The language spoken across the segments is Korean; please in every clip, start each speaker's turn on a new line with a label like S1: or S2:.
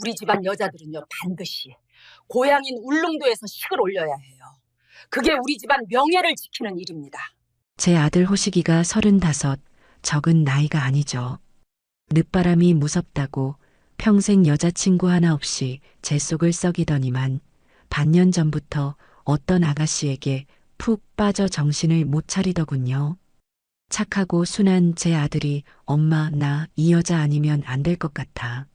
S1: 우리 집안 여자들은요, 반드시 고향인 울릉도에서 식을 올려야 해요. 그게 우리 집안 명예를 지키는 일입니다.
S2: 제 아들 호식이가 35, 적은 나이가 아니죠. 늦바람이 무섭다고 평생 여자친구 하나 없이 제 속을 썩이더니만 반년 전부터 어떤 아가씨에게 푹 빠져 정신을 못 차리더군요. 착하고 순한 제 아들이 엄마 나 이 여자 아니면 안 될 것 같아.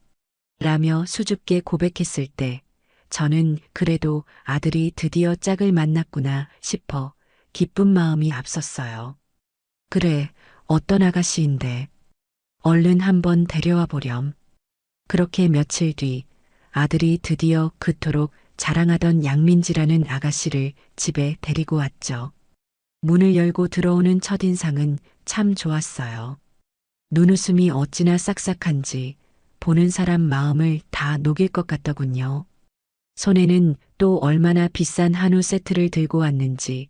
S2: 라며 수줍게 고백했을 때 저는 그래도 아들이 드디어 짝을 만났구나 싶어 기쁜 마음이 앞섰어요. 그래, 어떤 아가씨인데. 얼른 한번 데려와 보렴. 그렇게 며칠 뒤 아들이 드디어 그토록 자랑하던 양민지라는 아가씨를 집에 데리고 왔죠. 문을 열고 들어오는 첫인상은 참 좋았어요. 눈웃음이 어찌나 싹싹한지 보는 사람 마음을 다 녹일 것 같더군요. 손에는 또 얼마나 비싼 한우 세트를 들고 왔는지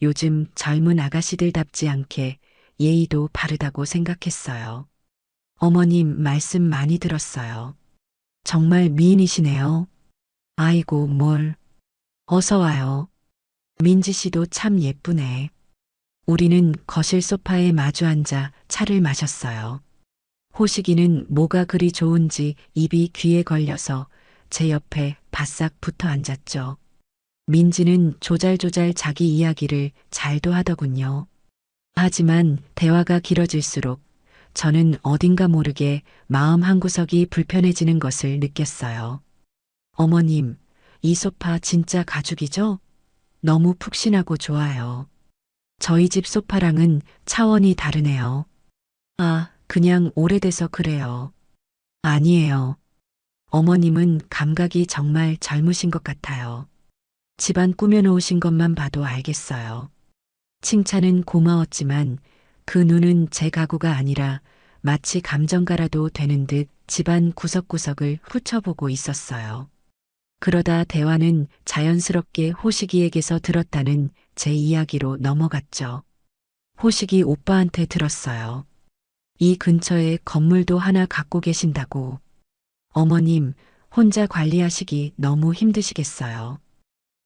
S2: 요즘 젊은 아가씨들답지 않게 예의도 바르다고 생각했어요. 어머님 말씀 많이 들었어요. 정말 미인이시네요. 아이고 뭘. 어서 와요. 민지 씨도 참 예쁘네. 우리는 거실 소파에 마주 앉아 차를 마셨어요. 호식이는 뭐가 그리 좋은지 입이 귀에 걸려서 제 옆에 바싹 붙어 앉았죠. 민지는 조잘조잘 자기 이야기를 잘도 하더군요. 하지만 대화가 길어질수록 저는 어딘가 모르게 마음 한구석이 불편해지는 것을 느꼈어요. 어머님, 이 소파 진짜 가죽이죠? 너무 푹신하고 좋아요. 저희 집 소파랑은 차원이 다르네요. 아, 그냥 오래돼서 그래요. 아니에요. 어머님은 감각이 정말 젊으신 것 같아요. 집안 꾸며놓으신 것만 봐도 알겠어요. 칭찬은 고마웠지만 그 눈은 제 가구가 아니라 마치 감정가라도 되는 듯 집안 구석구석을 훑어보고 있었어요. 그러다 대화는 자연스럽게 호식이에게서 들었다는 제 이야기로 넘어갔죠. 호식이 오빠한테 들었어요. 이 근처에 건물도 하나 갖고 계신다고. 어머님, 혼자 관리하시기 너무 힘드시겠어요.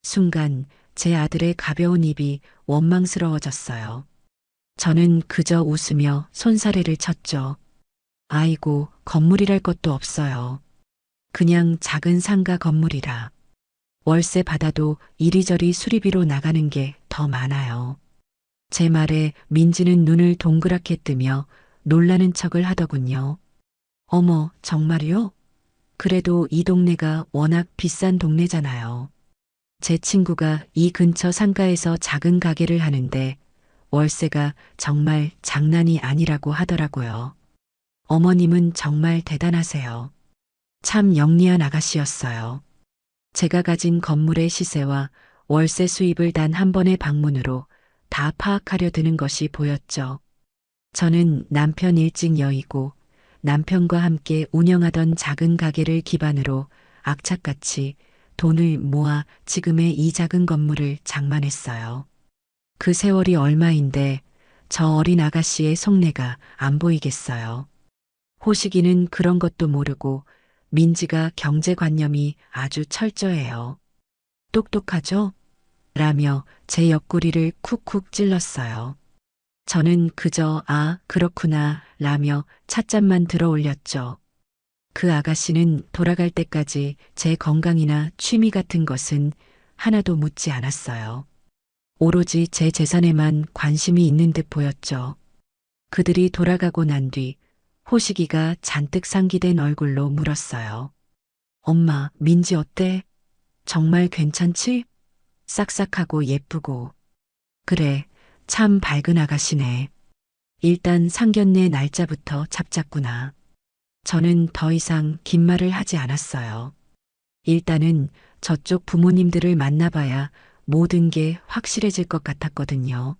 S2: 순간 제 아들의 가벼운 입이 원망스러워졌어요. 저는 그저 웃으며 손사래를 쳤죠. 아이고, 건물이랄 것도 없어요. 그냥 작은 상가 건물이라. 월세 받아도 이리저리 수리비로 나가는 게 더 많아요. 제 말에 민지는 눈을 동그랗게 뜨며 놀라는 척을 하더군요. 어머, 정말요? 그래도 이 동네가 워낙 비싼 동네잖아요. 제 친구가 이 근처 상가에서 작은 가게를 하는데 월세가 정말 장난이 아니라고 하더라고요. 어머님은 정말 대단하세요. 참 영리한 아가씨였어요. 제가 가진 건물의 시세와 월세 수입을 단 한 번의 방문으로 다 파악하려 드는 것이 보였죠. 저는 남편 일찍 여의고 남편과 함께 운영하던 작은 가게를 기반으로 악착같이 돈을 모아 지금의 이 작은 건물을 장만했어요. 그 세월이 얼마인데 저 어린 아가씨의 속내가 안 보이겠어요. 호식이는 그런 것도 모르고 민지가 경제관념이 아주 철저해요. 똑똑하죠? 라며 제 옆구리를 쿡쿡 찔렀어요. 저는 그저 아, 그렇구나 라며 찻잔만 들어 올렸죠. 그 아가씨는 돌아갈 때까지 제 건강이나 취미 같은 것은 하나도 묻지 않았어요. 오로지 제 재산에만 관심이 있는 듯 보였죠. 그들이 돌아가고 난 뒤 호식이가 잔뜩 상기된 얼굴로 물었어요. 엄마, 민지 어때? 정말 괜찮지? 싹싹하고 예쁘고. 그래, 참 밝은 아가씨네. 일단 상견례 날짜부터 잡자꾸나. 저는 더 이상 긴 말을 하지 않았어요. 일단은 저쪽 부모님들을 만나봐야 모든 게 확실해질 것 같았거든요.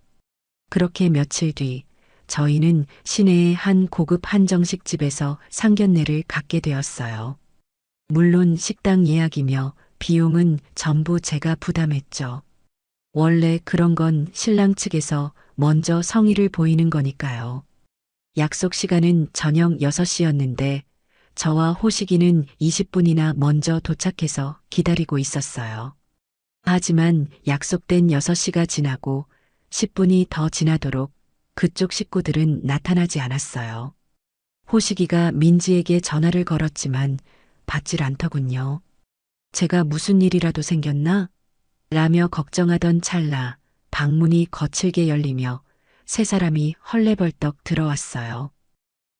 S2: 그렇게 며칠 뒤 저희는 시내의 한 고급 한정식 집에서 상견례를 갖게 되었어요. 물론 식당 예약이며 비용은 전부 제가 부담했죠. 원래 그런 건 신랑 측에서 먼저 성의를 보이는 거니까요. 약속 시간은 저녁 6시였는데 저와 호식이는 20분이나 먼저 도착해서 기다리고 있었어요. 하지만 약속된 6시가 지나고 10분이 더 지나도록 그쪽 식구들은 나타나지 않았어요. 호식이가 민지에게 전화를 걸었지만 받질 않더군요. 제가 무슨 일이라도 생겼나? 라며 걱정하던 찰나 방문이 거칠게 열리며 세 사람이 헐레벌떡 들어왔어요.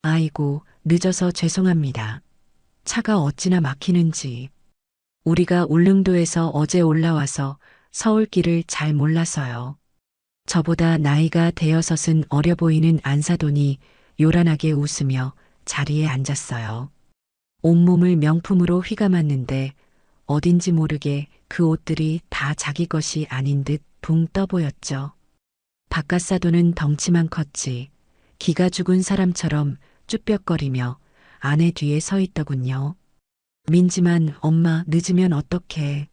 S2: 아이고, 늦어서 죄송합니다. 차가 어찌나 막히는지. 우리가 울릉도에서 어제 올라와서 서울길을 잘 몰라서요. 저보다 나이가 대여섯은 어려 보이는 안사돈이 요란하게 웃으며 자리에 앉았어요. 온몸을 명품으로 휘감았는데 어딘지 모르게 그 옷들이 다 자기 것이 아닌 듯 붕 떠 보였죠. 바깥사돈은 덩치만 컸지 기가 죽은 사람처럼 쭈뼛거리며 아내 뒤에 서 있더군요. 민지만 엄마 늦으면 어떡해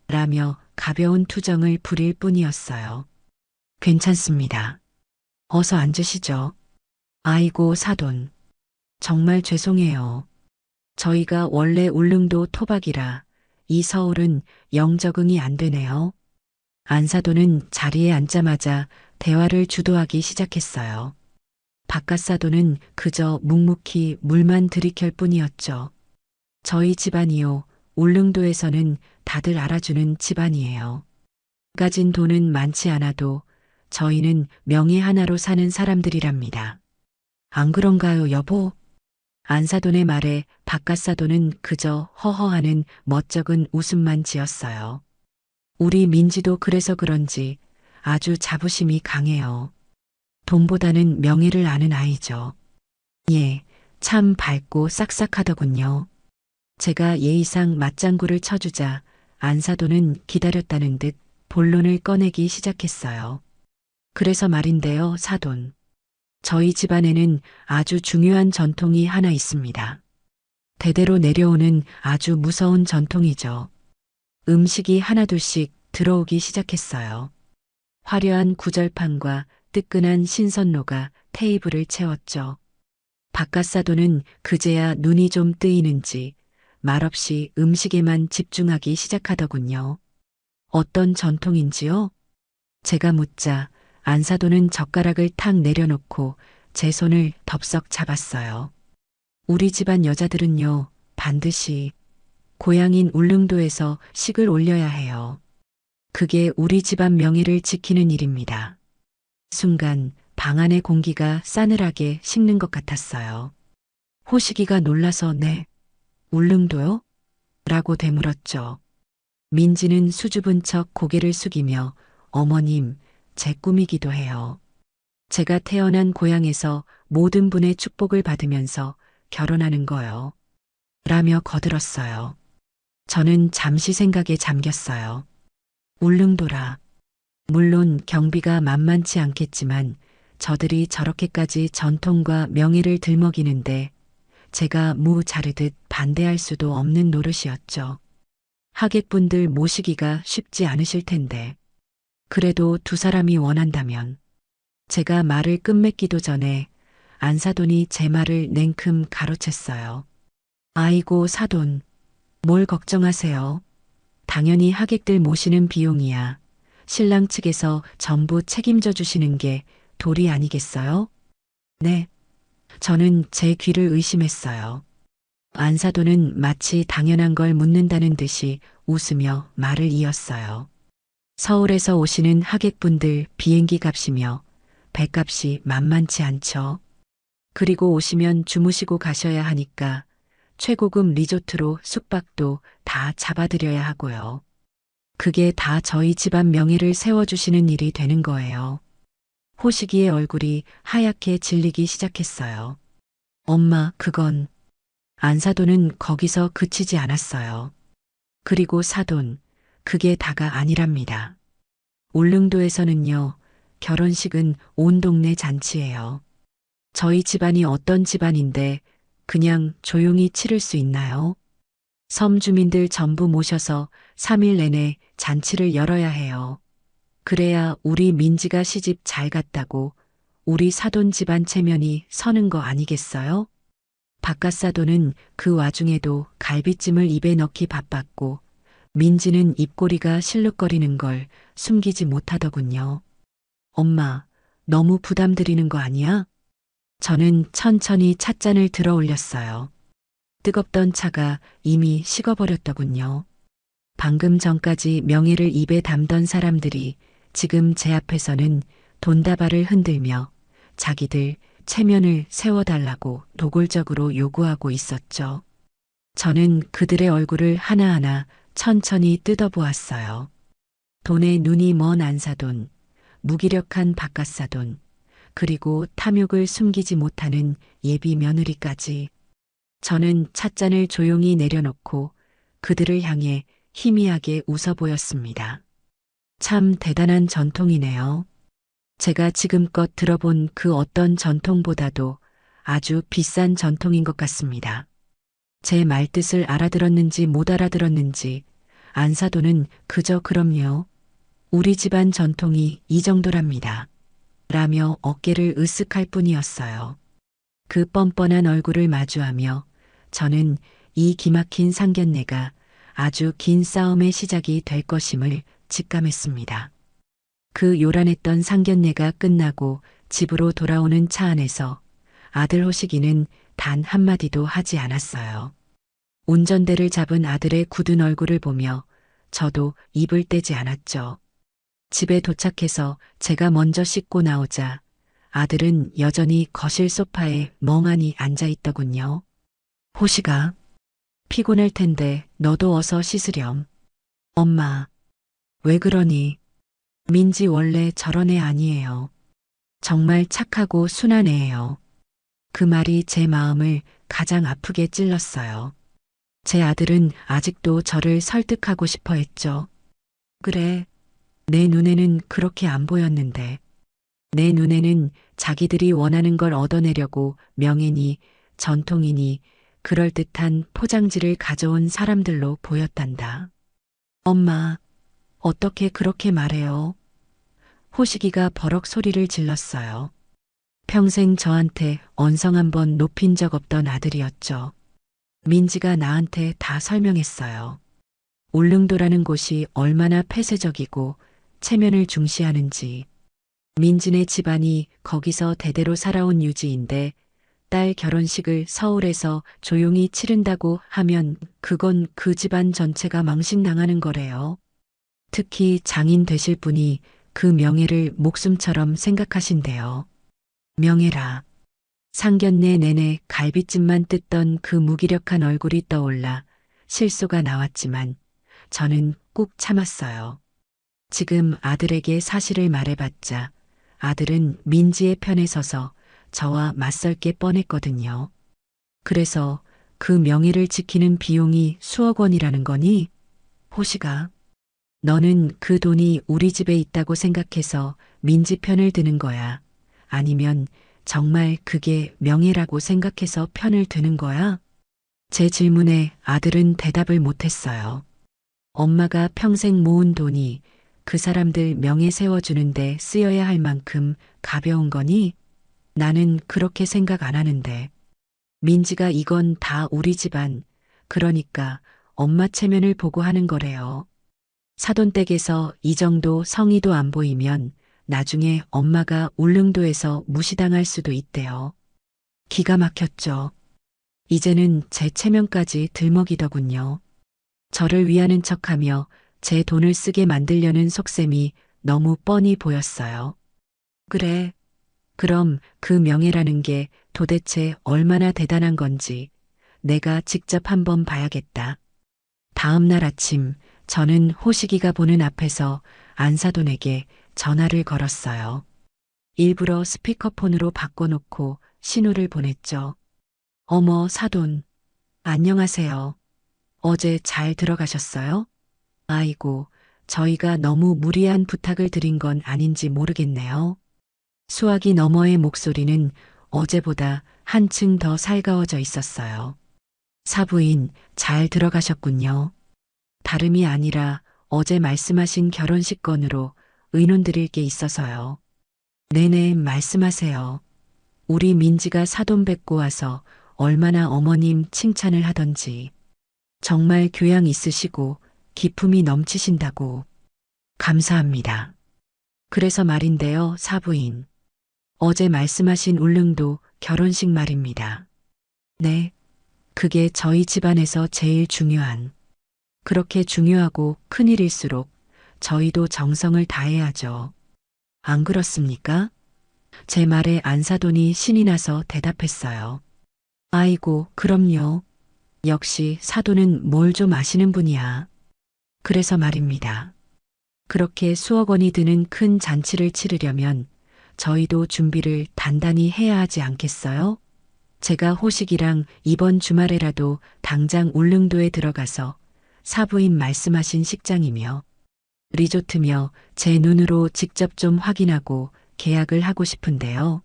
S2: 라며 가벼운 투정을 부릴 뿐이었어요. 괜찮습니다. 어서 앉으시죠. 아이고 사돈. 정말 죄송해요. 저희가 원래 울릉도 토박이라 이 서울은 영 적응이 안 되네요. 안사돈은 자리에 앉자마자 대화를 주도하기 시작했어요. 바깥사돈은 그저 묵묵히 물만 들이킬 뿐이었죠. 저희 집안이요. 울릉도에서는 다들 알아주는 집안이에요. 가진 돈은 많지 않아도 저희는 명예 하나로 사는 사람들이랍니다. 안 그런가요, 여보? 안사돈의 말에 바깥사돈은 그저 허허하는 멋쩍은 웃음만 지었어요. 우리 민지도 그래서 그런지 아주 자부심이 강해요. 돈보다는 명예를 아는 아이죠. 예, 참 밝고 싹싹하더군요. 제가 예의상 맞장구를 쳐주자 안사돈은 기다렸다는 듯 본론을 꺼내기 시작했어요. 그래서 말인데요, 사돈. 저희 집안에는 아주 중요한 전통이 하나 있습니다. 대대로 내려오는 아주 무서운 전통이죠. 음식이 하나둘씩 들어오기 시작했어요. 화려한 구절판과 뜨끈한 신선로가 테이블을 채웠죠. 바깥사돈은 그제야 눈이 좀 뜨이는지 말없이 음식에만 집중하기 시작하더군요. 어떤 전통인지요? 제가 묻자 안사돈은 젓가락을 탁 내려놓고 제 손을 덥석 잡았어요. 우리 집안 여자들은요, 반드시 고향인 울릉도에서 식을 올려야 해요. 그게 우리 집안 명예를 지키는 일입니다. 순간 방 안의 공기가 싸늘하게 식는 것 같았어요. 호식이가 놀라서 네, 울릉도요? 라고 되물었죠. 민지는 수줍은 척 고개를 숙이며 어머님, 제 꿈이기도 해요. 제가 태어난 고향에서 모든 분의 축복을 받으면서 결혼하는 거요. 라며 거들었어요. 저는 잠시 생각에 잠겼어요. 울릉도라. 물론 경비가 만만치 않겠지만 저들이 저렇게까지 전통과 명예를 들먹이는데 제가 무 자르듯 반대할 수도 없는 노릇이었죠. 하객분들 모시기가 쉽지 않으실 텐데. 그래도 두 사람이 원한다면. 제가 말을 끝맺기도 전에 안사돈이 제 말을 냉큼 가로챘어요. 아이고 사돈, 뭘 걱정하세요. 당연히 하객들 모시는 비용이야. 신랑 측에서 전부 책임져 주시는 게 도리 아니겠어요? 네. 저는 제 귀를 의심했어요. 안사돈은 마치 당연한 걸 묻는다는 듯이 웃으며 말을 이었어요. 서울에서 오시는 하객분들 비행기 값이며 배값이 만만치 않죠. 그리고 오시면 주무시고 가셔야 하니까 최고급 리조트로 숙박도 다 잡아드려야 하고요. 그게 다 저희 집안 명예를 세워주시는 일이 되는 거예요. 호식이의 얼굴이 하얗게 질리기 시작했어요. 엄마, 그건. 안사돈은 거기서 그치지 않았어요. 그리고 사돈, 그게 다가 아니랍니다. 울릉도에서는요, 결혼식은 온 동네 잔치예요. 저희 집안이 어떤 집안인데 그냥 조용히 치를 수 있나요? 섬 주민들 전부 모셔서 3일 내내 잔치를 열어야 해요. 그래야 우리 민지가 시집 잘 갔다고 우리 사돈 집안 체면이 서는 거 아니겠어요? 바깥사돈은 그 와중에도 갈비찜을 입에 넣기 바빴고 민지는 입꼬리가 실룩거리는 걸 숨기지 못하더군요. 엄마, 너무 부담드리는 거 아니야? 저는 천천히 찻잔을 들어 올렸어요. 뜨겁던 차가 이미 식어버렸더군요. 방금 전까지 명예를 입에 담던 사람들이 지금 제 앞에서는 돈다발을 흔들며 자기들 체면을 세워달라고 노골적으로 요구하고 있었죠. 저는 그들의 얼굴을 하나하나 천천히 뜯어보았어요. 돈에 눈이 먼 안사돈, 무기력한 바깥사돈, 그리고 탐욕을 숨기지 못하는 예비 며느리까지. 저는 찻잔을 조용히 내려놓고 그들을 향해 희미하게 웃어 보였습니다. 참 대단한 전통이네요. 제가 지금껏 들어본 그 어떤 전통보다도 아주 비싼 전통인 것 같습니다. 제 말뜻을 알아들었는지 못 알아들었는지 안사돈은 그저 그럼요. 우리 집안 전통이 이 정도랍니다. 라며 어깨를 으쓱할 뿐이었어요. 그 뻔뻔한 얼굴을 마주하며 저는 이 기막힌 상견례가 아주 긴 싸움의 시작이 될 것임을 직감했습니다. 그 요란했던 상견례가 끝나고 집으로 돌아오는 차 안에서 아들 호식이는 단 한마디도 하지 않았어요. 운전대를 잡은 아들의 굳은 얼굴을 보며 저도 입을 떼지 않았죠. 집에 도착해서 제가 먼저 씻고 나오자 아들은 여전히 거실 소파에 멍하니 앉아 있더군요. 호식아, 피곤할 텐데 너도 어서 씻으렴. 엄마, 왜 그러니? 민지 원래 저런 애 아니에요. 정말 착하고 순한 애예요. 그 말이 제 마음을 가장 아프게 찔렀어요. 제 아들은 아직도 저를 설득하고 싶어 했죠. 그래, 내 눈에는 그렇게 안 보였는데. 내 눈에는 자기들이 원하는 걸 얻어내려고 명예니, 전통이니, 그럴듯한 포장지를 가져온 사람들로 보였단다. 엄마, 어떻게 그렇게 말해요? 호식이가 버럭 소리를 질렀어요. 평생 저한테 언성 한 번 높인 적 없던 아들이었죠. 민지가 나한테 다 설명했어요. 울릉도라는 곳이 얼마나 폐쇄적이고 체면을 중시하는지. 민지네 집안이 거기서 대대로 살아온 유지인데 딸 결혼식을 서울에서 조용히 치른다고 하면 그건 그 집안 전체가 망신당하는 거래요. 특히 장인 되실 분이 그 명예를 목숨처럼 생각하신대요. 명예라. 상견례 내내 갈비찜만 뜯던 그 무기력한 얼굴이 떠올라 실소가 나왔지만 저는 꾹 참았어요. 지금 아들에게 사실을 말해봤자 아들은 민지의 편에 서서 저와 맞설 게 뻔했거든요. 그래서 그 명예를 지키는 비용이 수억 원이라는 거니? 호식아, 너는 그 돈이 우리 집에 있다고 생각해서 민지 편을 드는 거야? 아니면 정말 그게 명예라고 생각해서 편을 드는 거야? 제 질문에 아들은 대답을 못했어요. 엄마가 평생 모은 돈이 그 사람들 명예 세워주는데 쓰여야 할 만큼 가벼운 거니? 나는 그렇게 생각 안 하는데. 민지가 이건 다 우리 집안, 그러니까 엄마 체면을 보고 하는 거래요. 사돈댁에서 이 정도 성의도 안 보이면 나중에 엄마가 울릉도에서 무시당할 수도 있대요. 기가 막혔죠. 이제는 제 체면까지 들먹이더군요. 저를 위하는 척하며 제 돈을 쓰게 만들려는 속셈이 너무 뻔히 보였어요. 그래. 그럼 그 명예라는 게 도대체 얼마나 대단한 건지 내가 직접 한번 봐야겠다. 다음 날 아침 저는 호식이가 보는 앞에서 안사돈에게 전화를 걸었어요. 일부러 스피커폰으로 바꿔놓고 신호를 보냈죠. 어머, 사돈. 안녕하세요. 어제 잘 들어가셨어요? 아이고, 저희가 너무 무리한 부탁을 드린 건 아닌지 모르겠네요. 수화기 너머의 목소리는 어제보다 한층 더 살가워져 있었어요. 사부인, 잘 들어가셨군요. 다름이 아니라 어제 말씀하신 결혼식 건으로 의논드릴 게 있어서요. 네네, 말씀하세요. 우리 민지가 사돈 뵙고 와서 얼마나 어머님 칭찬을 하던지. 정말 교양 있으시고 기품이 넘치신다고. 감사합니다. 그래서 말인데요, 사부인. 어제 말씀하신 울릉도 결혼식 말입니다. 네. 그게 저희 집안에서 제일 중요한. 그렇게 중요하고 큰일일수록 저희도 정성을 다해야죠. 안 그렇습니까? 제 말에 안사돈이 신이 나서 대답했어요. 아이고, 그럼요. 역시 사돈은 뭘 좀 아시는 분이야. 그래서 말입니다. 그렇게 수억 원이 드는 큰 잔치를 치르려면 저희도 준비를 단단히 해야 하지 않겠어요? 제가 호식이랑 이번 주말에라도 당장 울릉도에 들어가서 사부인 말씀하신 식장이며 리조트며 제 눈으로 직접 좀 확인하고 계약을 하고 싶은데요.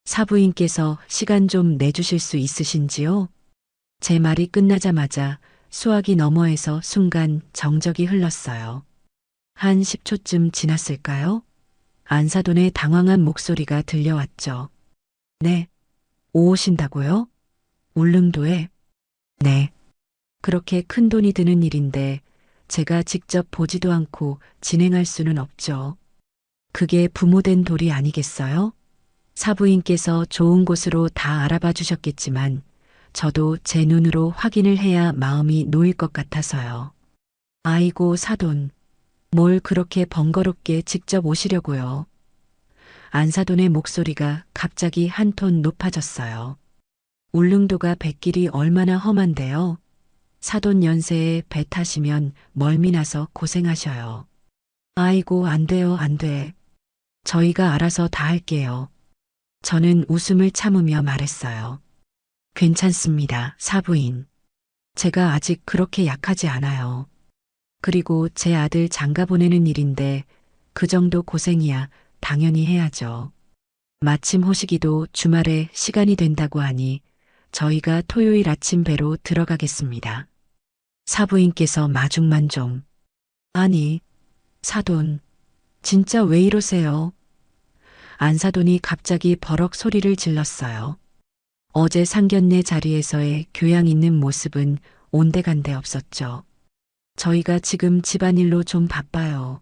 S2: 사부인께서 시간 좀 내주실 수 있으신지요? 제 말이 끝나자마자 수화기 너머에서 순간 정적이 흘렀어요. 한 10초쯤 지났을까요? 안사돈의 당황한 목소리가 들려왔죠. 네. 오신다고요? 울릉도에? 네. 그렇게 큰 돈이 드는 일인데 제가 직접 보지도 않고 진행할 수는 없죠. 그게 부모된 도리 아니겠어요? 사부인께서 좋은 곳으로 다 알아봐 주셨겠지만 저도 제 눈으로 확인을 해야 마음이 놓일 것 같아서요. 아이고 사돈, 뭘 그렇게 번거롭게 직접 오시려고요. 안사돈의 목소리가 갑자기 한 톤 높아졌어요. 울릉도가 뱃길이 얼마나 험한데요. 사돈 연세에 배 타시면 멀미나서 고생하셔요. 아이고 안 돼요 안 돼. 저희가 알아서 다 할게요. 저는 웃음을 참으며 말했어요. 괜찮습니다, 사부인. 제가 아직 그렇게 약하지 않아요. 그리고 제 아들 장가 보내는 일인데 그 정도 고생이야 당연히 해야죠. 마침 호식이도 주말에 시간이 된다고 하니 저희가 토요일 아침 배로 들어가겠습니다. 사부인께서 마중만 좀. 아니, 사돈, 진짜 왜 이러세요? 안사돈이 갑자기 버럭 소리를 질렀어요. 어제 상견례 자리에서의 교양 있는 모습은 온데간데 없었죠. 저희가 지금 집안일로 좀 바빠요.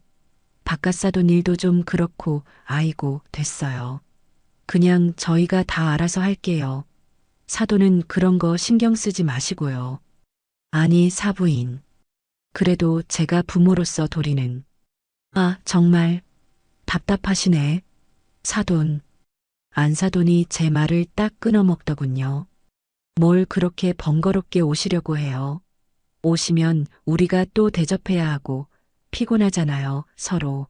S2: 바깥사돈 일도 좀 그렇고 아이고 됐어요. 그냥 저희가 다 알아서 할게요. 사돈은 그런 거 신경 쓰지 마시고요. 아니 사부인. 그래도 제가 부모로서 도리는. 아 정말 답답하시네. 사돈. 안사돈이 제 말을 딱 끊어먹더군요. 뭘 그렇게 번거롭게 오시려고 해요. 오시면 우리가 또 대접해야 하고 피곤하잖아요, 서로.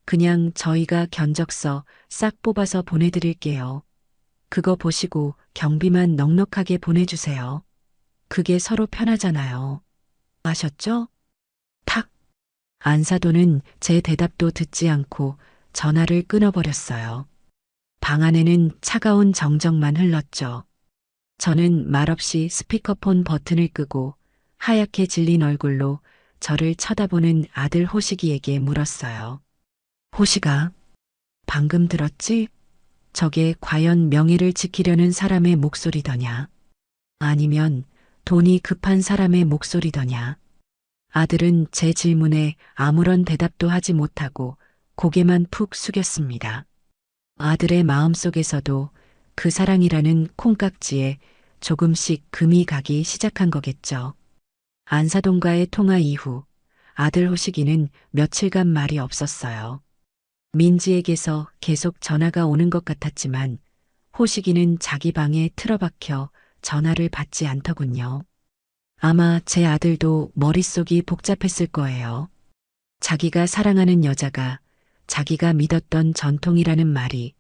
S2: 그냥 저희가 견적서 싹 뽑아서 보내드릴게요. 그거 보시고 경비만 넉넉하게 보내주세요. 그게 서로 편하잖아요. 아셨죠? 탁! 안사돈은 제 대답도 듣지 않고 전화를 끊어버렸어요. 방 안에는 차가운 정적만 흘렀죠. 저는 말없이 스피커폰 버튼을 끄고 하얗게 질린 얼굴로 저를 쳐다보는 아들 호식이에게 물었어요. 호식아, 방금 들었지? 저게 과연 명예를 지키려는 사람의 목소리더냐? 아니면 돈이 급한 사람의 목소리더냐? 아들은 제 질문에 아무런 대답도 하지 못하고 고개만 푹 숙였습니다. 아들의 마음속에서도 그 사랑이라는 콩깍지에 조금씩 금이 가기 시작한 거겠죠. 안사돈과의 통화 이후 아들 호식이는 며칠간 말이 없었어요. 민지에게서 계속 전화가 오는 것 같았지만 호식이는 자기 방에 틀어박혀 전화를 받지 않더군요. 아마 제 아들도 머릿속이 복잡했을 거예요. 자기가 사랑하는 여자가 자기가 믿었던 전통이라는 말이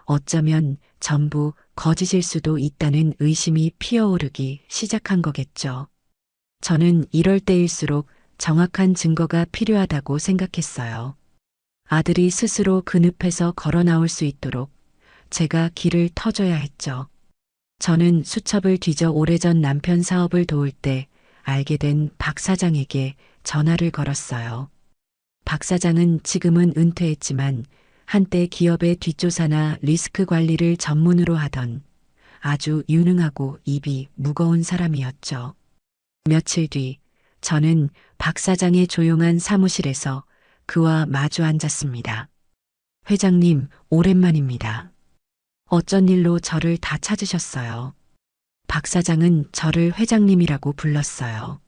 S2: 어쩌면 전부 거짓일 수도 있다는 의심이 피어오르기 시작한 거겠죠. 저는 이럴 때일수록 정확한 증거가 필요하다고 생각했어요. 아들이 스스로 그 늪에서 걸어 나올 수 있도록 제가 길을 터줘야 했죠. 저는 수첩을 뒤져 오래전 남편 사업을 도울 때 알게 된 박 사장에게 전화를 걸었어요. 박 사장은 지금은 은퇴했지만 한때 기업의 뒷조사나 리스크 관리를 전문으로 하던 아주 유능하고 입이 무거운 사람이었죠. 며칠 뒤 저는 박 사장의 조용한 사무실에서 그와 마주 앉았습니다. 회장님, 오랜만입니다. 어쩐 일로 저를 다 찾으셨어요. 박 사장은 저를 회장님이라고 불렀어요.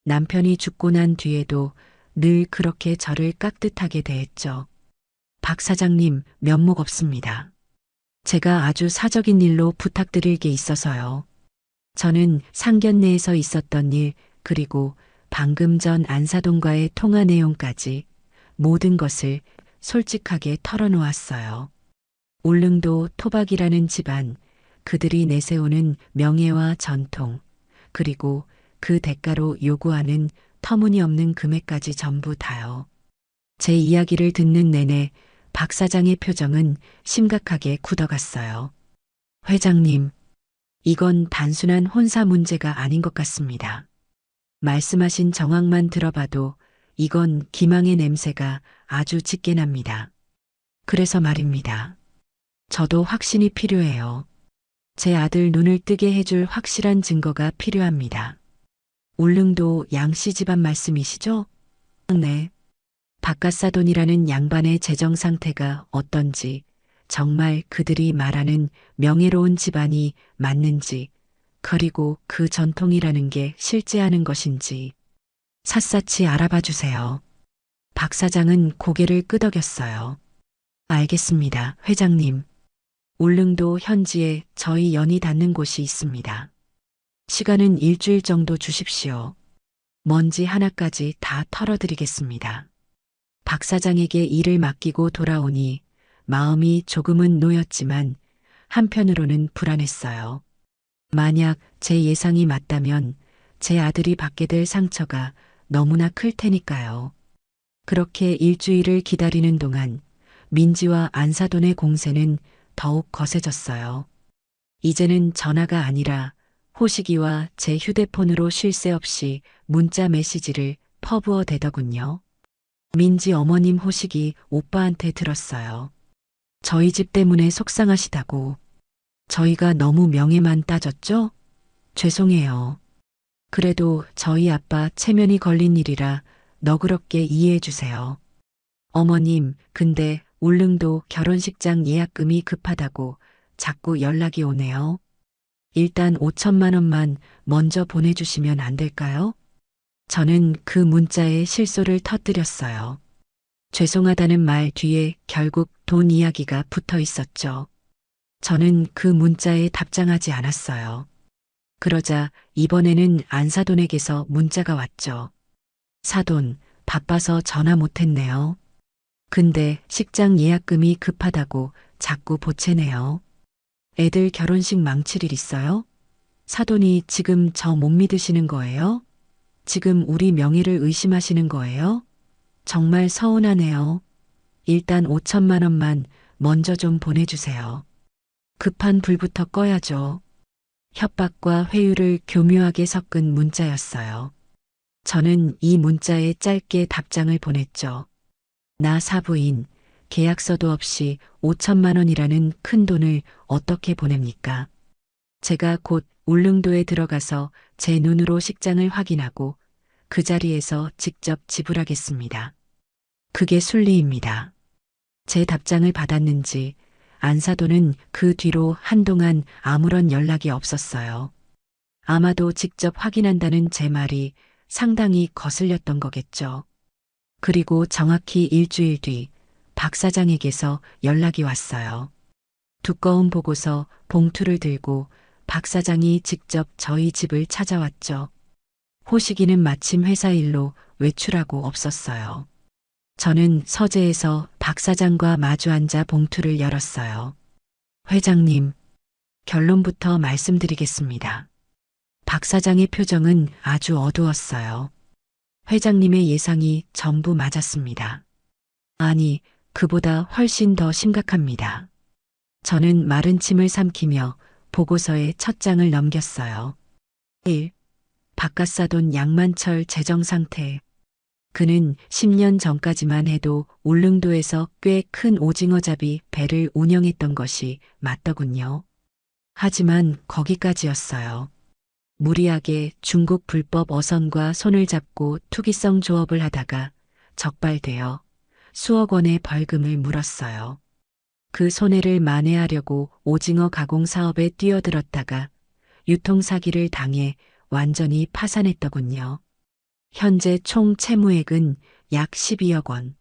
S2: 남편이 죽고 난 뒤에도 늘 그렇게 저를 깍듯하게 대했죠. 박 사장님, 면목 없습니다. 제가 아주 사적인 일로 부탁드릴 게 있어서요. 저는 상견례에서 있었던 일, 그리고 방금 전 안사돈과의 통화 내용까지 모든 것을 솔직하게 털어놓았어요. 울릉도 토박이라는 집안, 그들이 내세우는 명예와 전통, 그리고 그 대가로 요구하는 터무니없는 금액까지 전부 다요. 제 이야기를 듣는 내내 박 사장의 표정은 심각하게 굳어갔어요. 회장님, 이건 단순한 혼사 문제가 아닌 것 같습니다. 말씀하신 정황만 들어봐도 이건 기망의 냄새가 아주 짙게 납니다. 그래서 말입니다. 저도 확신이 필요해요. 제 아들 눈을 뜨게 해줄 확실한 증거가 필요합니다. 울릉도 양씨 집안 말씀이시죠? 네. 박갓사돈이라는 양반의 재정 상태가 어떤지, 정말 그들이 말하는 명예로운 집안이 맞는지, 그리고 그 전통이라는 게 실제하는 것인지 샅샅이 알아봐 주세요. 박 사장은 고개를 끄덕였어요. 알겠습니다, 회장님. 울릉도 현지에 저희 연이 닿는 곳이 있습니다. 시간은 일주일 정도 주십시오. 먼지 하나까지 다 털어드리겠습니다. 박 사장에게 일을 맡기고 돌아오니 마음이 조금은 놓였지만 한편으로는 불안했어요. 만약 제 예상이 맞다면 제 아들이 받게 될 상처가 너무나 클 테니까요. 그렇게 일주일을 기다리는 동안 민지와 안사돈의 공세는 더욱 거세졌어요. 이제는 전화가 아니라 호식이와 제 휴대폰으로 쉴 새 없이 문자 메시지를 퍼부어 대더군요. 민지 어머님 호식이 오빠한테 들었어요. 저희 집 때문에 속상하시다고. 저희가 너무 명예만 따졌죠? 죄송해요. 그래도 저희 아빠 체면이 걸린 일이라 너그럽게 이해해 주세요. 어머님, 근데 울릉도 결혼식장 예약금이 급하다고 자꾸 연락이 오네요. 일단 5천만 원만 먼저 보내주시면 안 될까요? 저는 그 문자에 실소를 터뜨렸어요. 죄송하다는 말 뒤에 결국 돈 이야기가 붙어 있었죠. 저는 그 문자에 답장하지 않았어요. 그러자 이번에는 안사돈에게서 문자가 왔죠. 사돈, 바빠서 전화 못했네요. 근데 식장 예약금이 급하다고 자꾸 보채네요. 애들 결혼식 망칠 일 있어요? 사돈이 지금 저 못 믿으시는 거예요? 지금 우리 명예를 의심하시는 거예요? 정말 서운하네요. 일단 5천만 원만 먼저 좀 보내주세요. 급한 불부터 꺼야죠. 협박과 회유를 교묘하게 섞은 문자였어요. 저는 이 문자에 짧게 답장을 보냈죠. 나 사부인, 계약서도 없이 5천만 원이라는 큰 돈을 어떻게 보냅니까? 제가 곧 울릉도에 들어가서 제 눈으로 식장을 확인하고 그 자리에서 직접 지불하겠습니다. 그게 순리입니다. 제 답장을 받았는지 안사돈은 그 뒤로 한동안 아무런 연락이 없었어요. 아마도 직접 확인한다는 제 말이 상당히 거슬렸던 거겠죠. 그리고 정확히 일주일 뒤 박 사장에게서 연락이 왔어요. 두꺼운 보고서 봉투를 들고 박 사장이 직접 저희 집을 찾아왔죠. 호식이는 마침 회사 일로 외출하고 없었어요. 저는 서재에서 박 사장과 마주 앉아 봉투를 열었어요. 회장님, 결론부터 말씀드리겠습니다. 박 사장의 표정은 아주 어두웠어요. 회장님의 예상이 전부 맞았습니다. 아니, 그보다 훨씬 더 심각합니다. 저는 마른 침을 삼키며 보고서의 첫 장을 넘겼어요. 1. 박갓사돈 양만철 재정 상태. 그는 10년 전까지만 해도 울릉도에서 꽤 큰 오징어잡이 배를 운영했던 것이 맞더군요. 하지만 거기까지였어요. 무리하게 중국 불법 어선과 손을 잡고 투기성 조업을 하다가 적발되어 수억 원의 벌금을 물었어요. 그 손해를 만회하려고 오징어 가공 사업에 뛰어들었다가 유통 사기를 당해 완전히 파산했더군요. 현재 총 채무액은 약 12억 원.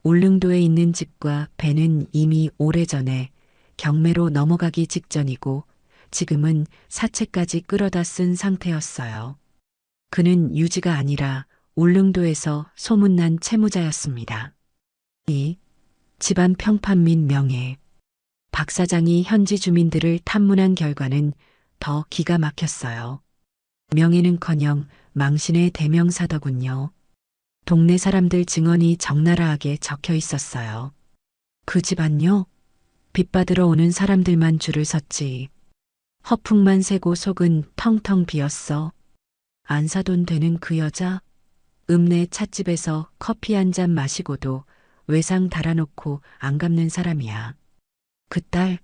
S2: 울릉도에 있는 집과 배는 이미 오래전에 경매로 넘어가기 직전이고 지금은 사채까지 끌어다 쓴 상태였어요. 그는 유지가 아니라 울릉도에서 소문난 채무자였습니다. 이 집안 평판 및 명예. 박 사장이 현지 주민들을 탐문한 결과는 더 기가 막혔어요. 명예는커녕 망신의 대명사더군요. 동네 사람들 증언이 적나라하게 적혀 있었어요. 그 집안요? 빚 받으러 오는 사람들만 줄을 섰지. 허풍만 새고 속은 텅텅 비었어. 안 사돈 되는 그 여자? 읍내 찻집에서 커피 한 잔 마시고도 외상 달아놓고 안 갚는 사람이야. 그 딸,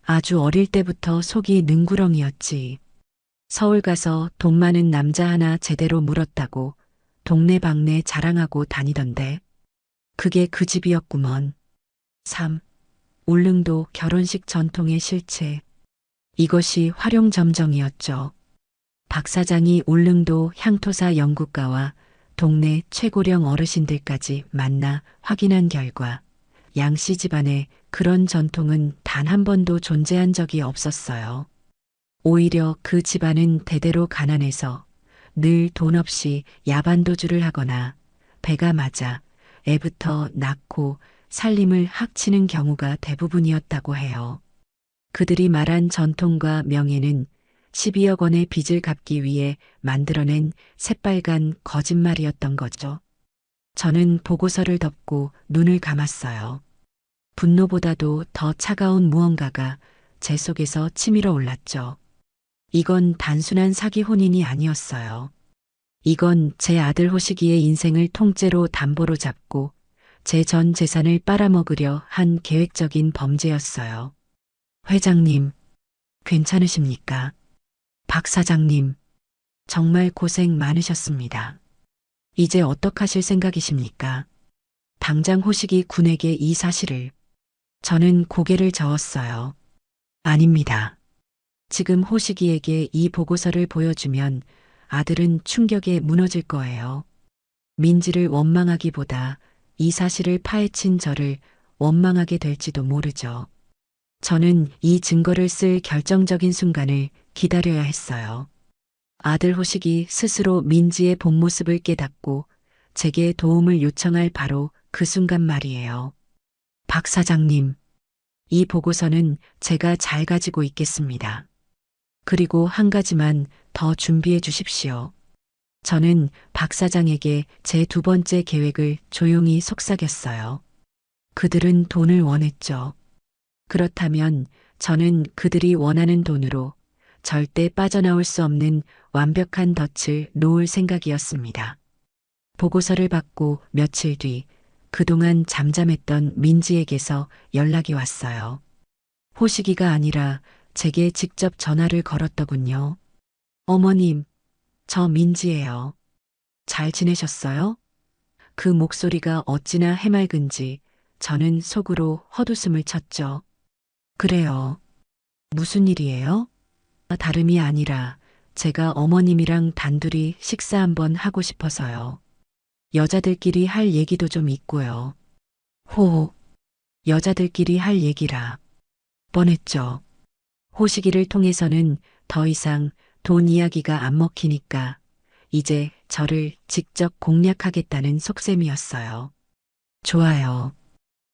S2: 아주 어릴 때부터 속이 능구렁이었지. 서울 가서 돈 많은 남자 하나 제대로 물었다고 동네방네 자랑하고 다니던데. 그게 그 집이었구먼. 3. 울릉도 결혼식 전통의 실체. 이것이 활용점정이었죠. 박 사장이 울릉도 향토사 연구가와 동네 최고령 어르신들까지 만나 확인한 결과 양씨 집안에 그런 전통은 단 한 번도 존재한 적이 없었어요. 오히려 그 집안은 대대로 가난해서 늘 돈 없이 야반도주를 하거나 배가 맞아 애부터 낳고 살림을 학치는 경우가 대부분이었다고 해요. 그들이 말한 전통과 명예는 12억 원의 빚을 갚기 위해 만들어낸 새빨간 거짓말이었던 거죠. 저는 보고서를 덮고 눈을 감았어요. 분노보다도 더 차가운 무언가가 제 속에서 치밀어 올랐죠. 이건 단순한 사기 혼인이 아니었어요. 이건 제 아들 호식이의 인생을 통째로 담보로 잡고 제 전 재산을 빨아먹으려 한 계획적인 범죄였어요. 회장님, 괜찮으십니까? 박 사장님, 정말 고생 많으셨습니다. 이제 어떡하실 생각이십니까? 당장 호식이 군에게 이 사실을. 저는 고개를 저었어요. 아닙니다. 지금 호식이에게 이 보고서를 보여주면 아들은 충격에 무너질 거예요. 민지를 원망하기보다 이 사실을 파헤친 저를 원망하게 될지도 모르죠. 저는 이 증거를 쓸 결정적인 순간을 기다려야 했어요. 아들 호식이 스스로 민지의 본 모습을 깨닫고 제게 도움을 요청할 바로 그 순간 말이에요. 박 사장님, 이 보고서는 제가 잘 가지고 있겠습니다. 그리고 한 가지만 더 준비해 주십시오. 저는 박 사장에게 제 두 번째 계획을 조용히 속삭였어요. 그들은 돈을 원했죠. 그렇다면 저는 그들이 원하는 돈으로 절대 빠져나올 수 없는 완벽한 덫을 놓을 생각이었습니다. 보고서를 받고 며칠 뒤 그동안 잠잠했던 민지에게서 연락이 왔어요. 호식이가 아니라 제게 직접 전화를 걸었더군요. 어머님, 저 민지예요. 잘 지내셨어요? 그 목소리가 어찌나 해맑은지 저는 속으로 헛웃음을 쳤죠. 그래요. 무슨 일이에요? 다름이 아니라 제가 어머님이랑 단둘이 식사 한번 하고 싶어서요. 여자들끼리 할 얘기도 좀 있고요. 호, 여자들끼리 할 얘기라. 뻔했죠. 호식이를 통해서는 더 이상 돈 이야기가 안 먹히니까 이제 저를 직접 공략하겠다는 속셈이었어요. 좋아요.